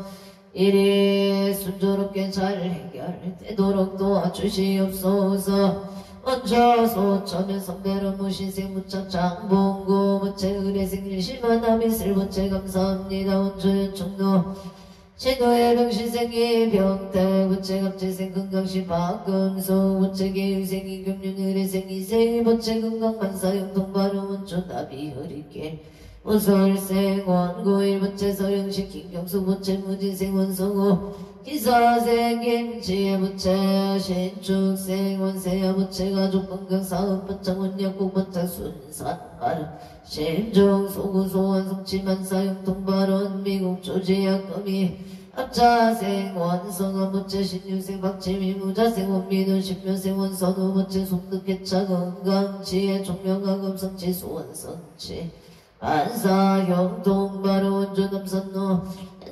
일이 순조롭게 잘 해결되도록 도와주시옵소서. 얹어서 처면 선배로 무신생 무창 장봉구 무채 의뢰생 일심하나미 슬무채 감사합니다. 원조연 총노 최도의 병신생이 병태 무채 갑재생 건강시 박금수 무채 계유생 이금륜 의뢰생 이생 무채 건강 만사형 동바로 원조 나비 허리길 무설생 원고일 무채 서영식 김경수 무채 무진생 원성우 기사생 김치의 무채 신축생 원세야 무채 가족 건강 사업 번창 원약국 번창 순산 발음 신중 소구 소원 성취 만사형 동발원 미국 조지약금이 합자생 원성원 무채 신유생 박지미 무자생 원민우 신묘생 원선우 무채 속득개차 건강지혜 종명하금 성취 소원성취 반사형 동바로 원조 남선노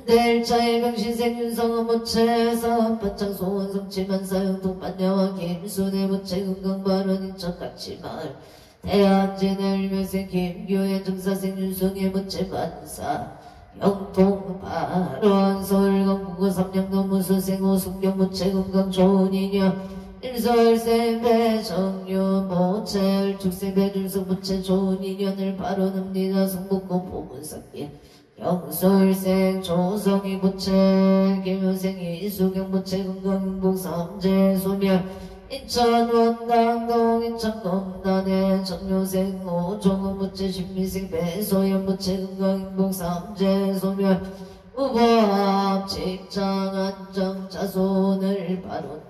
델차의 병신생 윤성은 무채 사업 번창 소원 성취 만사형 동반야와 김순의 무채 건강발언 인천같이 마을 대한진의 일묘생 김교의 정사생 윤성의 무채 반사 영통발언 서울 강북구 삼양동 무수생 오숙경 무채 건강 좋은 인연 일설생 배정유 모채 축생 배줄석 무채 좋은 인연을 발언합니다. 성북구 보문상길 영설생 조성이 무채 김효생 이수경 무채 건강행복 삼재 소멸 인천 원당동 인천 검단의 정효생 오종호 무채 신미생 배소연 무채 건강행복 삼재 소멸 우보합 직장 안정 자손을 발언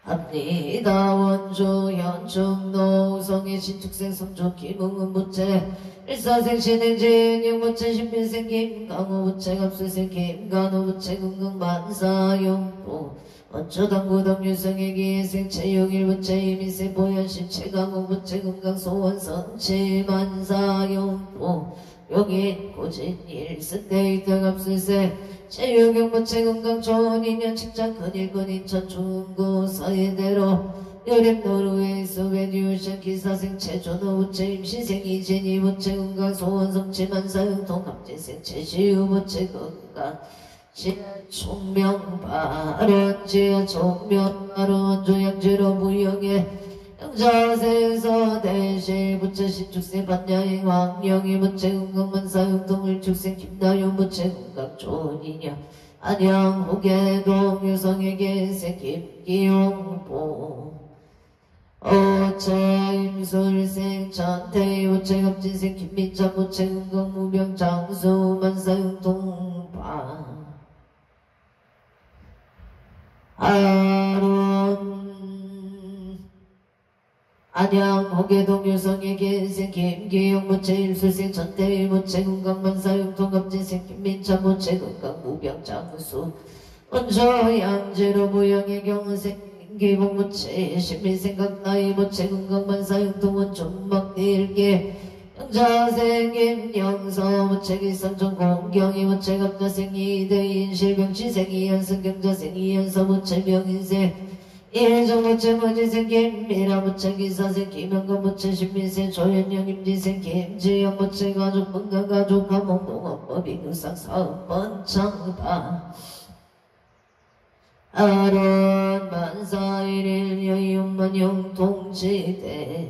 합니다. 원조 현충노 우성의 신축생 성조 김웅은 무채 일사생 신행진 영무채 신민생 김강호 무채 갑수생 김간호 무채 건강 만사용보 원조당구당 유성의 기생 채용일 무채 이민생 보현심 채강호 무채 건강 소원 성취 만사용보 용인 고진 일승데이터 갑수생 체육용 무채 건강 좋은 인연 직장 근일권 인천 중구 사이대로 여름 노르웨이 소베뉴션 기사생 체조노 무채 임시생 이진이 무채 건강 소원 성취 만사형 동갑재생 체시우 무채 건강 총명 발언 지어 총명 발언 조약제로 무용해 영자생서 대실 무채 신축생 반야행 왕영이 무채 건강 만사형 동을축생 김다윤 무채 건강 좋은 인연 안양 호계동 유성에게 생 김기용보 오채 임술생 전태희 무채 갑진생 김민찬 무채 건강 무병 장수 만사형 동파 아론 안양 호계동 유성에게 인생 김기용 무채 일술생 전태희 무채 건강 만사형 동갑진생 김민찬 무채 건강 무병 장수 원조 양재로 무영의 경우생 기복 무채 신민생각 나이 무채 건강 만사형 동원 존막일계 영자생 김영서 무채 기상전 공경이 무채 갑자생 이대인 실병치생 이현승 경자생 이현서 무채 병인생 일정 무채 무지생 김미라 무채 기사생 김영건 무채 신민생 조현영 임지생 김지영 무채 가족 건강 가족 감옥동업법 인구상 사업 번창파 아론 만사일일 여의용만 영통지대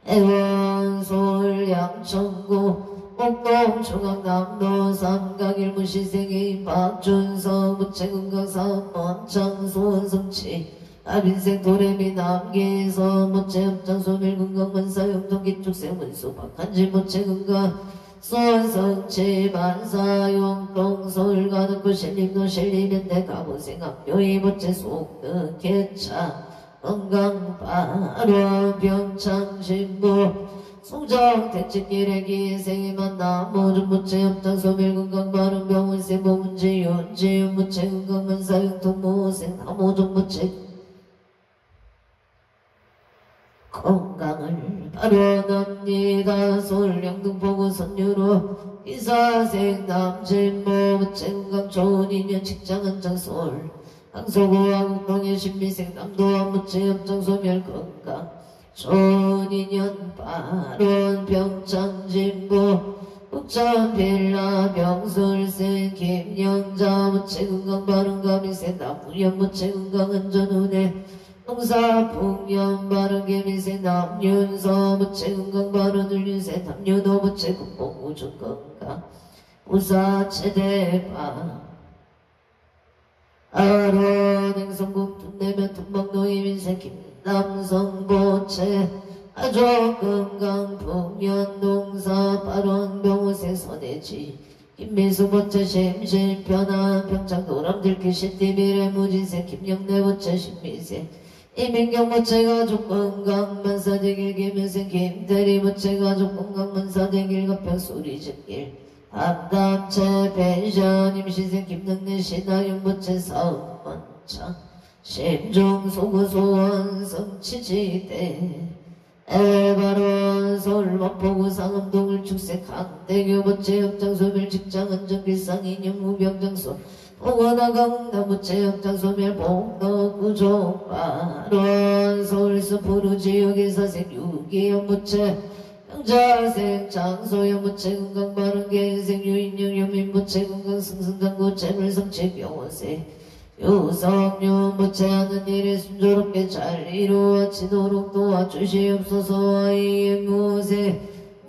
애원 서울 양천구 옥동 중앙남도 삼각일무시생의 박준서 무체건강사업 원창 소원성치 아빈생 도레미 남계에서 무체업장 소멸건강만사 영동기축생 문수 박한지 무체건강 소원성치 만사용동 서울가는구 신림도 신림인데 가보생 압묘이 무체 속득 개차 건강바로 병창신부 송정 대책기레기 생이만 나모준 무체협장 소멸건강바른 병원세 보문제 윤지윤 무체건강만사 영통모생 나모준 무체 건강을 바로납니다. 서울영등포구 선유로 이사생 남진모 무체건강 좋은 인연 직장은장 서울 항소구와 국동의 신미생 남도와 무체협장 소멸건강 좋은 인연 바론 병창진부 북천빌라 병술생 김영자 무체건강 바른가미생 남무연 무체건강 안전운해 농사풍년 바른개미생 남윤서 무체건강 바른을윤생 남윤호 무체건강 우주건강 우사체대바 아론 행성궁 둔내면 둔방노이민생 김남성보채 아조건강 풍년농사 발원병호생 선해지 김미수보채 심실편안 평창도람들길 신띠미래 무진생 김영래보채 신미생 이민경보채 가족건강 만사대길 김일생 김대리보채 가족건강 만사대길 가평 소리집길 암담채 펜션 임시생 김능래 신하윤보채 사업원창 심중소구소원 성치지대 에바론 서울마포구 상암동을 축색 강대교 보채협장 소멸 직장 안전길상 인형 무병장소 보건하강 무체협장 소멸 복덕구조 바론 서울서 포루지역의 사생 유기형 무체 병자생 장소형 무체 건강 바른개생 유인형 유민 무체 건강 승승장구 재물성체 병원생 유성유 무체하는 일에 순조롭게 잘 이루어지도록 도와주시옵소서. 이무세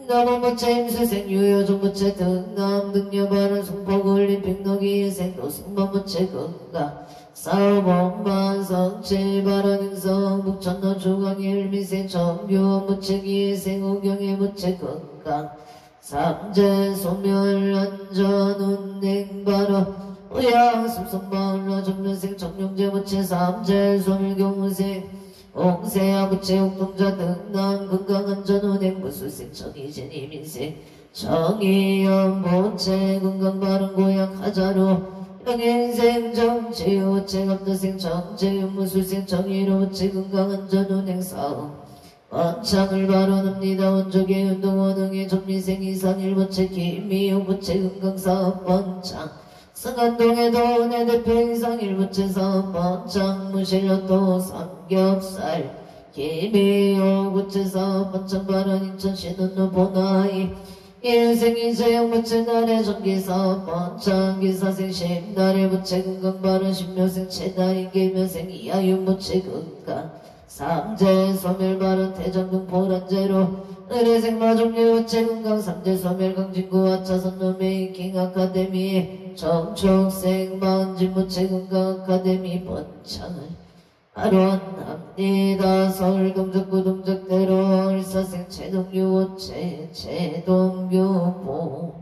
남원무체 임수생 유효종무체 등남 등여바른 송포굴림 빅너기생 노승만무체 건강 사업원만 성체 바른행성 북천도 중앙일미생 정교무체기생 오경의 무체 건강 삼재 소멸 안전운행 바로 오양 숨성마을로 정면생 정용제 무체 삼재 소멸경무생 옥세야 무체 옥동자 등남 건강안전운행 무수생 정의진 이민생 정의연 무체 건강바른 고약 하자로 영인생 정치 무체 감도생 정체윤 무수생 정의로 무체 건강안전운행 사업 원창을 발언합니다. 원족의 운동원흥의 전미생 이상일 무체 김미호 무체 건강사업 원창 성안동의 도내 대표 이상 일부체 사업 원창 무실로또 삼겹살 김미호 부체 사업 원창 발언 인천 신운로 보나이 일생 이재영 부체 날의 전기사업 원창 기사생 심날의 부체 건강 발언 신묘생 최나이 개묘생 이하윤 부체 건강 삼재 소멸 발언 대전동 보란제로 의뢰생 마종류 부체 건강 삼재 소멸 강진구 하차선 노메이킹 아카데미 정촉생 마은진 무체 건강 아카데미 번창을 발언합니다. 서울 동작구 동작대로 일사생 최동규 오체 최동규보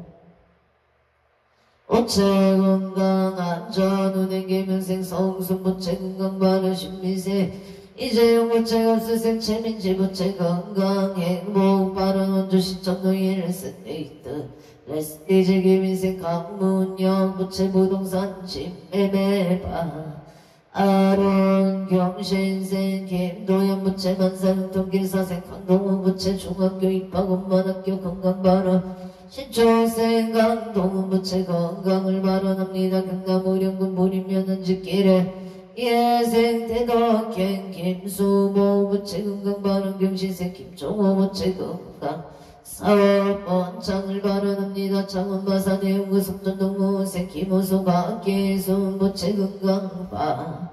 오체 건강 안전운행 개명생 서웅순 무체 건강 발언 신미세 이재용 무체 없으생 최민지 무체 건강 행복 발언 원주 시청노일 레스데이트 레스데이즈 김인생 강문영 무체 부동산 집매매바 아론 경신생 김도현 무체 만사는 동길사생 강동우 무체 중학교 입학원만학교 건강발언 신초생 강동우 무체 건강을 발언합니다. 경남 의령군 무림면은 집길에 예생 대덕행 김수모 무체 건강발언 경신생 김종호 무체 건강 사업 원창을 발언합니다. 창원마산의 연구석전 동무생 김호소가 계순 무체 건강바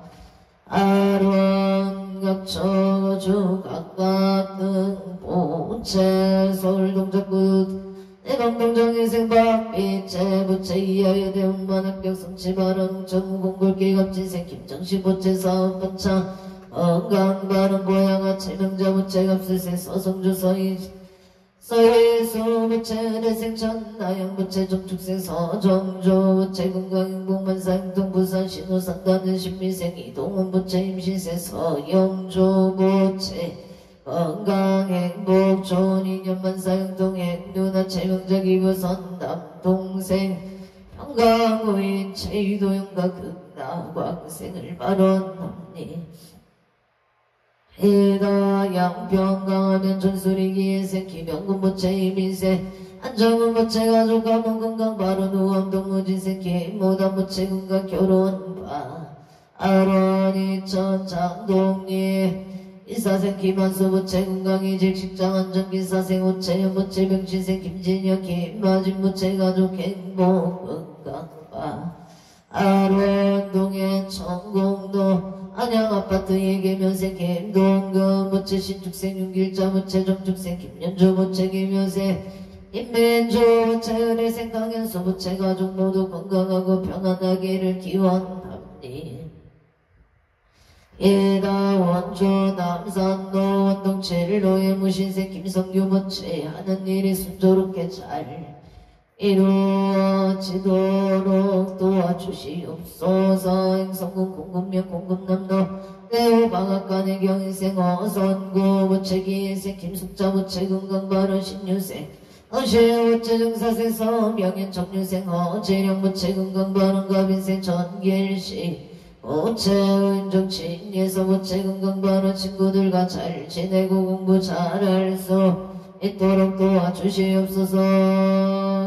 아론 각처주 각각 등 보체 서울 동작구 내방동정인생 박빛째 부채 이하여 대운만 합격 성취발언 정공골기 갑진생 김정시 부채 사업번창 건강발언 고양아 체명자 부채 갑술생 서성주 서예수 부채 대생천 나영 부채 정축생 서정조 부채 건강행복만사 행동부산 신호상가는 신미생 이동원 부채 임신생 서영조 부채 건강행복 좋은 인연만사 행동행 누나 체명자 기부선 남동생 평강우인 체유도영가 극나광생을 발언합니 해다 양평강하면 전술이기에생 김영군 부채 이민생 안정은 부채 가족 가문 건강 발언 우암동무진생 김모단 부채 건강 결혼바 아론이 천장동리 이사생 김한수 부채 건강이직 직장 안전기사생 우채연 부채 병신생 김진영 김마진 부채 가족 행복 건강바 아론동해 천공도 안양아파트 예계면생 김동근 부채 신축생 윤길자 부채 정축생 김연주 부채 김여생 김민주 부채 은혜생 강현수 부채 가족 모두 건강하고 평안하기를 기원합니다. 예다 원조 남산도 원동 칠로의 무신생 김성규 부채 하는 일이 순조롭게 잘 이루어지도록 도와주시옵소서. 행성군 공급면 공급남도 내후방학간의 경인생 어선구 부채 기인생 김숙자 부채 건강발언 신유생 어시의 부채 정사생 서명인 정유생 어재령 부채 건강발언 가빈생 전길씨 부채 은정친예서 부채 건강발언 친구들과 잘 지내고 공부 잘할 수 있도록 도와주시옵소서.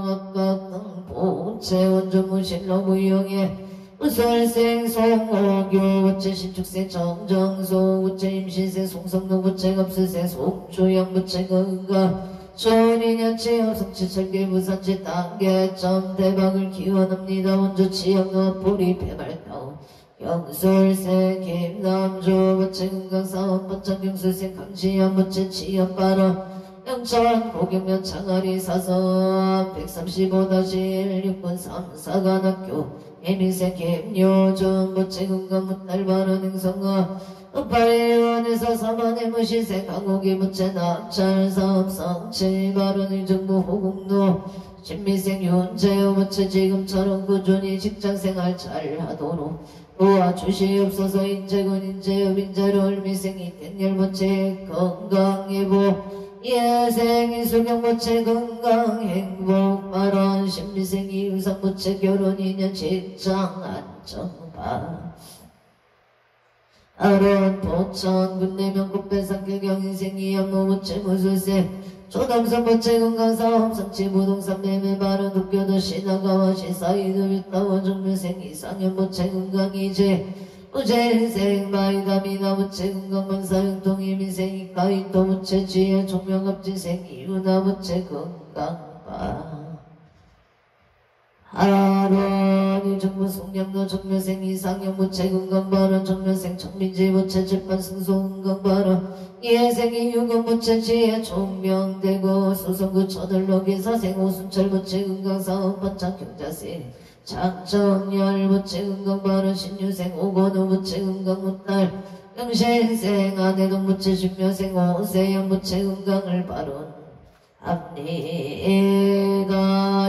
각각 부채 원조무실로 무용해 우설생 송호교 부채 신축생 정정소 부채 임신생 송성노 부채 갑술생 송주영 부채 건강 초인년치 여성치 철계 부산치 단계점 대박을 기원합니다. 원조 치영노 뿌리 배말다운 경술생 김남주 부채 건강사원 번창 경술생 강지연 부채 치연바로 영천 고경면 창아리 사선 135-1 6분 3사관학교 예민생 김요준 부채 건강 문달바른 행성아 up파리원에서 사만의 무신생 강호기 부채 낙찰사업 성취바른 의정부 호국노 신미생 윤재호 부채 지금처럼 꾸준히 직장생활 잘하도록 도와주시옵소서. 인재군 인재업 인재로 을미생 이택열 부채 건강예보 예생 이수경 부채 건강 행복 발언 신미생 이유상 부채 결혼 인연 직장 안정바 아론 보천 군내명 국배상 경인생 이연무 부채 무술생 조담선 부채 건강사업 성취 부동산 매매 발언 도쿄도 신화가와 시사이도 유타원 정묘생 이상현 부채 건강이제 우재생 마이다미나 부채 건강만사용통 이민생 이카이토 부채 지혜 종명업지생 이유나 부채 건강바 아론이 정부 송량도 정묘생 이상현 부채 건강발언 정묘생 정민지 부채 재판 승소 건강발언 예생 이유건 부채 지혜 종명대고 수성구 천을로 기사생 오순철 부채 건강사업 번창 경자생 장정열 부채 건강발언 신유생 오건우 부채 건강무딸 영신생 아내동 부채 신묘생 오세영 부채 건강을 발언 합리가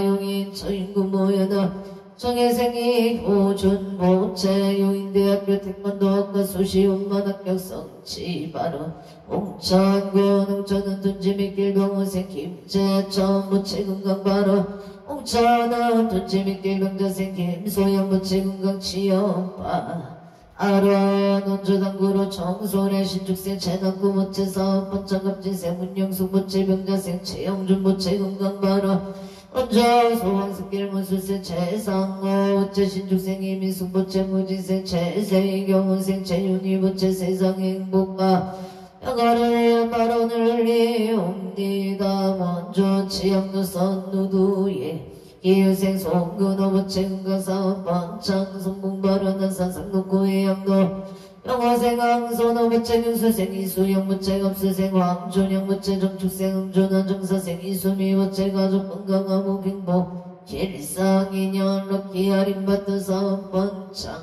용인 처인구 모여다 정혜생이 호준 부채 용인대학교 태권도학과 수시원만 합격 성취 발언 홍천군 홍천은 둔지미길 병원생 김재천 부채 건강 발언 홍천은 둔지미길 병자생 김소연 부채 건강 취업바 아론 원조당구로 정손의 신축생 재난구 부채 사업 번창갑진생 문영숙 부채 병자생 최영준 부채 건강발언 원조 소황스길 무술생 최상호 부채 신축생 이민숙 부채 무진생 최세경 원생 최윤희 부채 세상행복가 평화를 위한 발언을 리옵니다. 먼저 치양도 선누두예 이유생 송근호 부채 건강사업 번창 성공발언한 산상록구의 양도 영화생 항소노 무체 윤수생 이수영 무체 갑수생 황준영 무체 정축생 응준원 정사생 이수미 무체 가족 건강한 무빙보 길상인연 럭키 할인받던 사업번창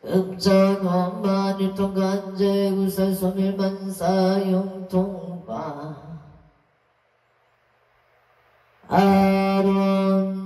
금전원만 유통간제 구설 소멸만사 용통바 아론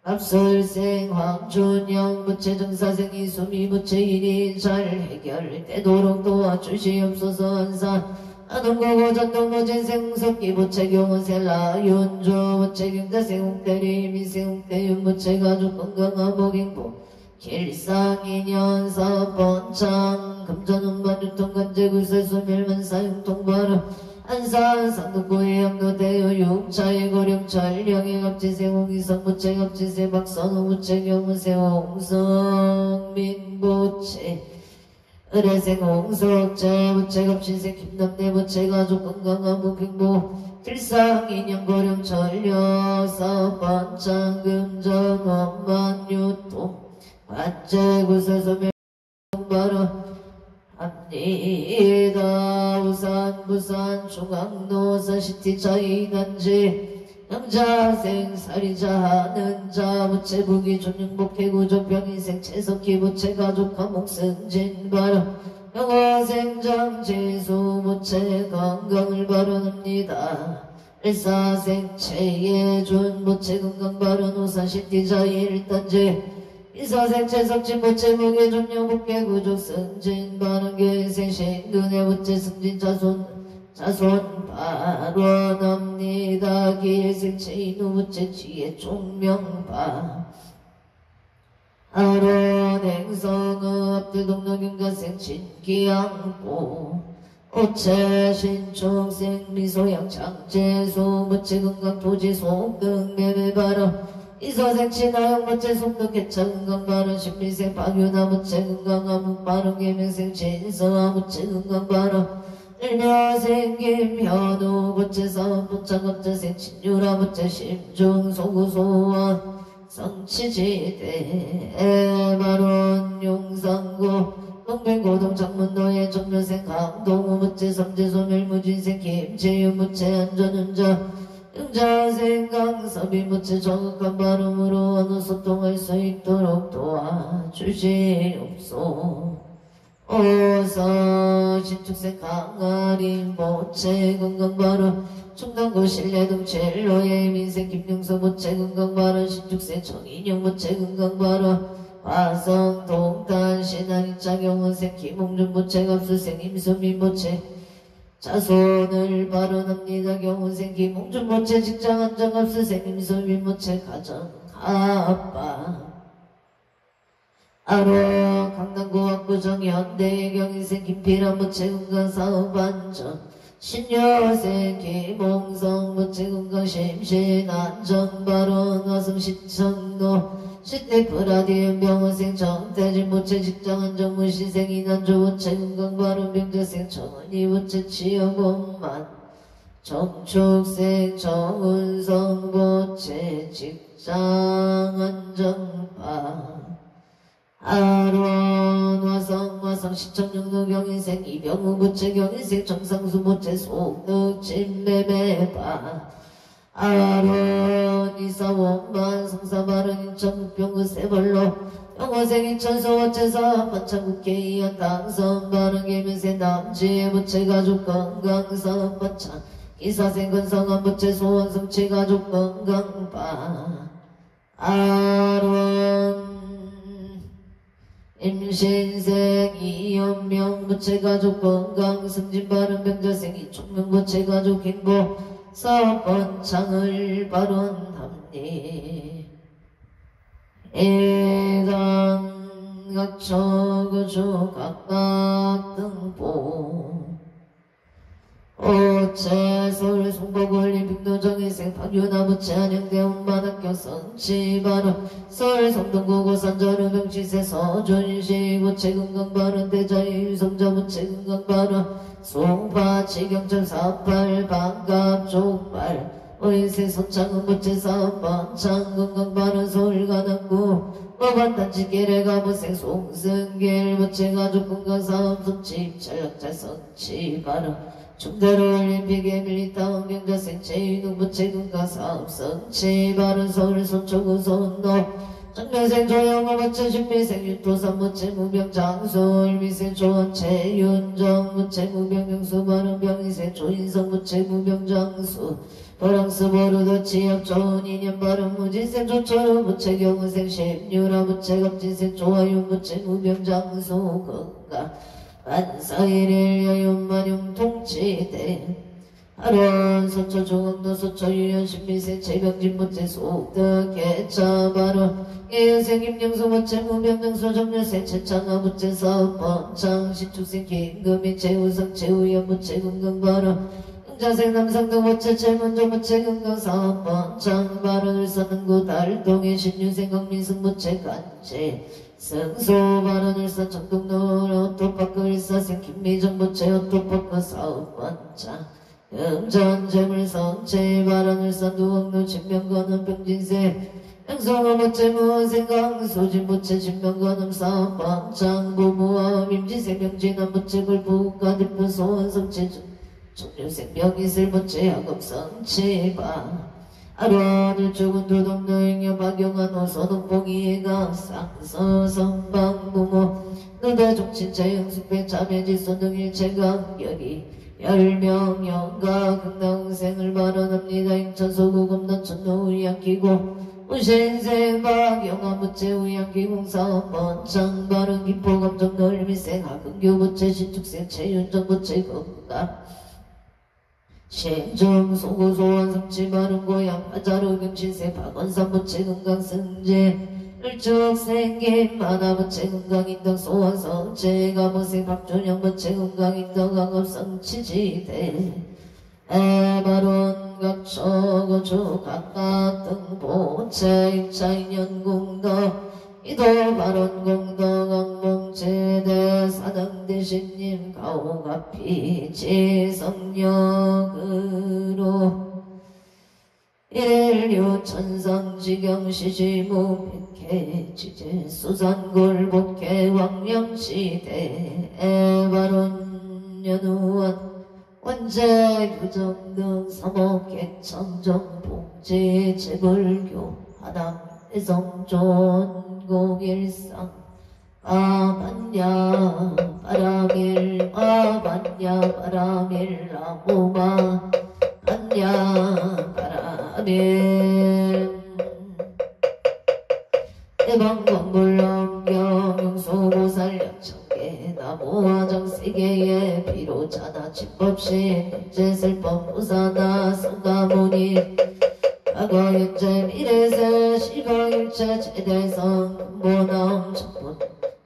앞설생 황준영 무체 정사생 이수미 무체 일이 잘 해결되도록 도와주시옵소서. 한산 아동고고 전동모 진생 석기 무체 경은셀라 윤조 무체 경자생 홍대리 미생 홍대윤 무체 가족 건강한 복행복 길상인연 사번창 금전운반 유통간제 구설 소멸만사 용통바로 안산 상등고의 양도대요 육차의 고령철 영의 갑지세 홍이성 무체 갑지세 박선호 무체 경무세 홍성민 무체 의뢰생 홍석재 무체 갑신세 김남대 무체 가족 건강한 무빙보 길상인연 고령철 여사반창 금전 원만 유통 관제 구설 소멸 바로 합니다. 우산 부산 중앙노사 시티차이 단지 영자생 살이자 하는 자 무체 부기 존영복 해구조 병인생 채석기 무체 가족 감옥 승진 바로 영화생 장지수 무체 건강을 발언합니다. 일사생 체예준 무체 건강 발언 우산 시티차이 일단지 이사생 채석진 무체 무게 존영 복개 구족 승진 반응교인생 신근의 무체 승진 자손 발언합니다. 기일생 체인우 무체 지혜 총명바 아론 행성의 앞들동로경가생 진기양보 오체 신총생 미소양 장재수 무체 건강 토지 속등 매매바로 이서생 친하영 무체 속덕 개차 건강바른 신미생 박유나 무체 건강한 문바른 계명생 진서아 무체 건강바른 일녀생 김현우 무체 사원 부착업자생 친유라 무체 심중 소구소원 성치지대 바론 용상고 동백고동 장문노예 정묘생 강동우 무체 삼재소멸무진생 김재윤 무체 안전운전 영자생 강섭이 무체 정확한 발음으로 어느 소통할 수 있도록 도와주시옵소. 오서 신축생 강아리 무체 건강 발음 충당고 신뢰동 첼로의 민생 김용서 무체 건강 발음 신축생 정인영 무체 건강 발음 화성 동탄 신한이 장영원생 김홍준 무체 갑수생 임수민 무체 자손을 발언합니다. 경운생 김홍준 모체 직장 안정갑수생 임수민 모체 가정 아빠 아로 강남구 학부정 현대 경인생 김필환 모체 건강사업 안전 신여생 김홍성 모체 건강 심신 안정 발언 화성시청로 시대프라디움 병원생 정태진 모체 직장 안정무시생 이난조 모체 건강 발언 병자생 정은이 모체 치여본만 정축생 정운성 모체 직장 안정파 아론 화성 시청영로 경인생 이병우 모체 경인생 정상수 모체 속덕 진매매파 아론 이사원만 성사발은 인천 북병구 세벌로 영화생 인천 서원체사 반창국회의원 당선 발언 계면세 남지의 부채 가족 건강사업 반창 기사생 건성한 부채 소원 성취 가족 건강바 아론 임신생 이연명 부채 가족 건강 승진 발언 병자생 이총명 부채 가족 행복 사번창을 발언합니 해당 각처구조 각각 등보 오체 서울 송보올림 빙도정인생 박유나 부채 한영대원만학교 성치발언 서울 성동구 고산저루 명치세 서준식 부채 건강발언 대자유 유성자 부채 건강발언 송파 치경철 48 반갑 족발 오인세 선창은 부채 사업반창 건강발언 서울 가남구 법안단지계래 가부생 송승길 부채가족 건강사업 성취 전략자 성취 바로 중대로 올림픽에 밀리타 환경자생 체육능 부채 건강사업 성취 바로 서울 서초구선로 정면생 조영호 부채 준비생 유토산 부채 무병 장소 일미생 조원채 윤정 부채 무병 영수 바른 병이생 조인성 부채 무병 장수 프랑스 보르도 지역 좋은 인연 바른 무진생 조철우 부채 경은생 십유라 부채 갑진생 조화윤 부채 무병 장수 건강 반사일일 여윤만용 통치대 하루원 서초 중앙도 서초 유연 신미세 최병진 부채 소득 개차 바로 예연생 김영수 부채 무병명수 정렬생 최창하 부채 사업번창 신축생 김금희 최우성 최우연 부채 건강바로 자생 남상도 부채 최문정 부채 건강사업번창 바로 을사능구 달동의 신유생 강민승 부채 간제 승소 바로 을사 정동로 오토파크 일사생 김미정 부채 오토파크 사업번창 음전재물 성체 바로 을사 누억루 진명건음 병진세 양성호 부채 무원생 강소진 부채 진명건음 사업번창 부무와 임진생 명진한 부채 불부가 대표 소원 성체 종류생 병이슬 부채 학업성치바 아루아들 죽은 도동노잉여 박용한 호소동봉이해가 쌍서성방부모 누다종친자 영숙배 자매지소 등 일체강결이 10명 영가 극당생을 발언합니다. 인천소구 검단천 노우양기고 우신생 박영한 부채 우양기공사업 번창 바른 기포감정 넓이생 하근교 부채 신축생 최윤정 부채 건강 신정 소구 소원 성취 바른 고향 하자로 경신세 박원산 부채 건강 승제 일축 생김 만화 부채 건강 인덕 소원 성취 가무생 박준영 부채 건강 인덕 강업 성취지대 에바론 각초고주 각각 등 보채 입차인연 공덕 이도 발언 공덕 악몽제대 사당 대신님 가오가피 지성력으로 일류 천상지경 시지무 백해 지제 수산골 복해 왕령시대 에바론 연우원 원제 유정등 서목객 청정 복지 재불교 하남 애성존 공일상 아반야 바라밀 아반야 바라밀 라무마 반야 바라밀 대방광불렁경 용소보살 약청계 나무화정 세계의 비로자나 집법신 현재슬법 무사나 성가모니 과거 현재 미래세 시가일체 최대성 근본함 천분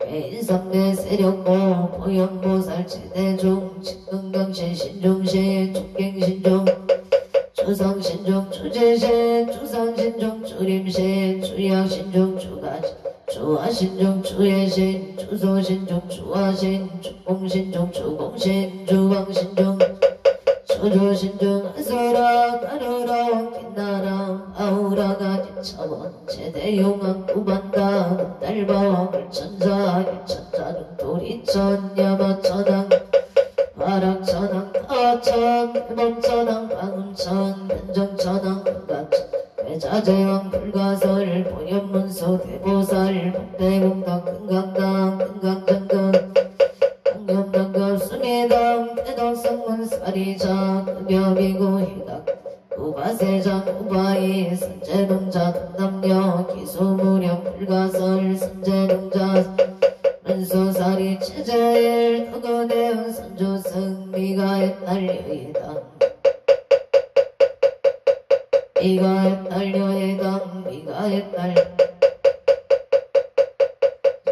인삼대 세력모 보현보살 최대중 직근강신 신중신 촉갱신중 주성신중 주제신 주상신중 주림신 주약신중 주가신 주화신중 주예신 주소신중 주화신 주공신중 주공신 주왕신중 주조신중 아수라 가루라 빛나라 아우라가 진차원 제대용왕 구반다 금달바와 불천자 일천자 중도리천 야마천왕 화락천왕 타천 대범천왕 방음천 변정천왕 금가천 대자재왕 불가설 보현문수 대보살 복대공당 금강당 금강정금 공염당급 수미당 대덕성문 사리자 급여비고 희각 우바세장 우바이 선제동자 동남녀 기수무령 불가설 선제동자 은수사리 체제일 덕어대은 선조승 미가 옛날 여의당 미가 옛날 여의당 미가 옛날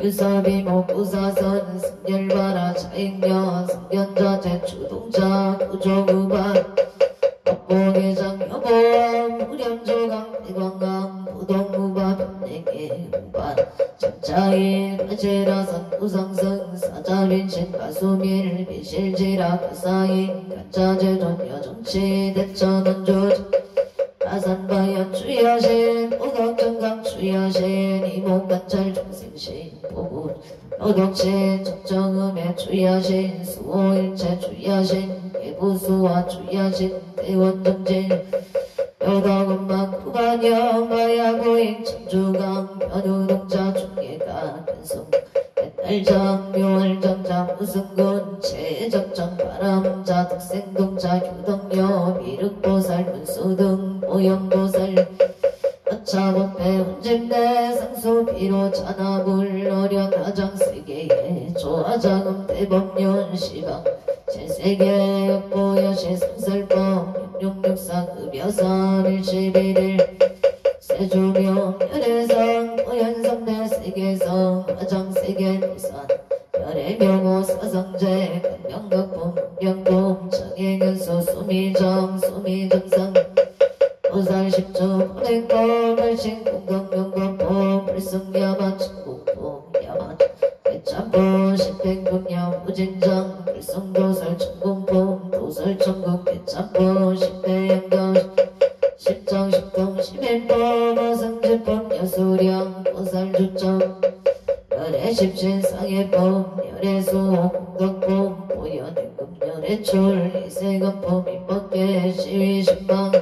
유사비모 부사선 승열바라 차익년 성견자재 주동자 구조구반 법보계장 여보왕 무렴조강 대광강 부동무바 변내계 우반 점차일 가제라선 우상승 사자빈신 가수밀 비실지라 가사인 가짜제존 여정치 대천원조 가산바연 주야신 오덕정강 주야신 이목관찰 중생신 보분 오덕신 적정음의 주야신 수호일체 주야신 예부수와 주야신 대원정진 여덕음만 구반영 마야고인 천주강 변우동자 중예가 변성 달장 묘월정자 무승군 최적정 바람자 득생동자 교덕여 미륵보살 문수등 보영보살 어차법배 혼집내 상수비로 잔나불 어련 하장세계에 조화자금 대법륜 시방 제세계 역보여시 상설법 육육육상 읍여삼 일십일일 세조명 열애상 보현성대 세계성 화장세계 노산 열애명호 사상제 간명각품 명품 정행연수 수미정 수미정상 도살십주 보행법 발신공덕명법법 불승야만 천국품 야만 개참법 십행분야 무진장 불성도설 천공품 도설천국 개참법 십대양경 십정 십동 십인법 어성제법 여수량 보살주점 열애십신상해법 열애수 공덕법 보현행금 열애출 이세금법 입법계 시위신방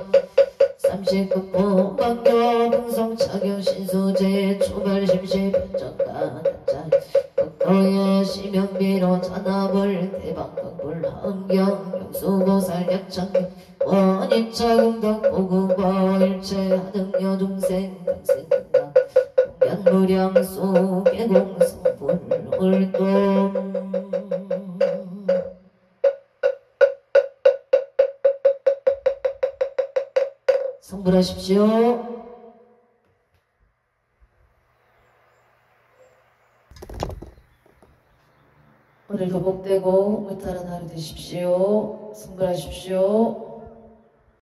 39법 방교 등성 착용 신수제 초발심시 변정가 단자 극도의 시명비로 잔나불 대방광불 함경 용수보살 약창 원입차 공덕 보구보 일체 하등여 중생 강생근가 공연무량수 개공성불 울동 성불하십시오. 오늘도 복되고 무탈한 하루 되십시오. 성불하십시오.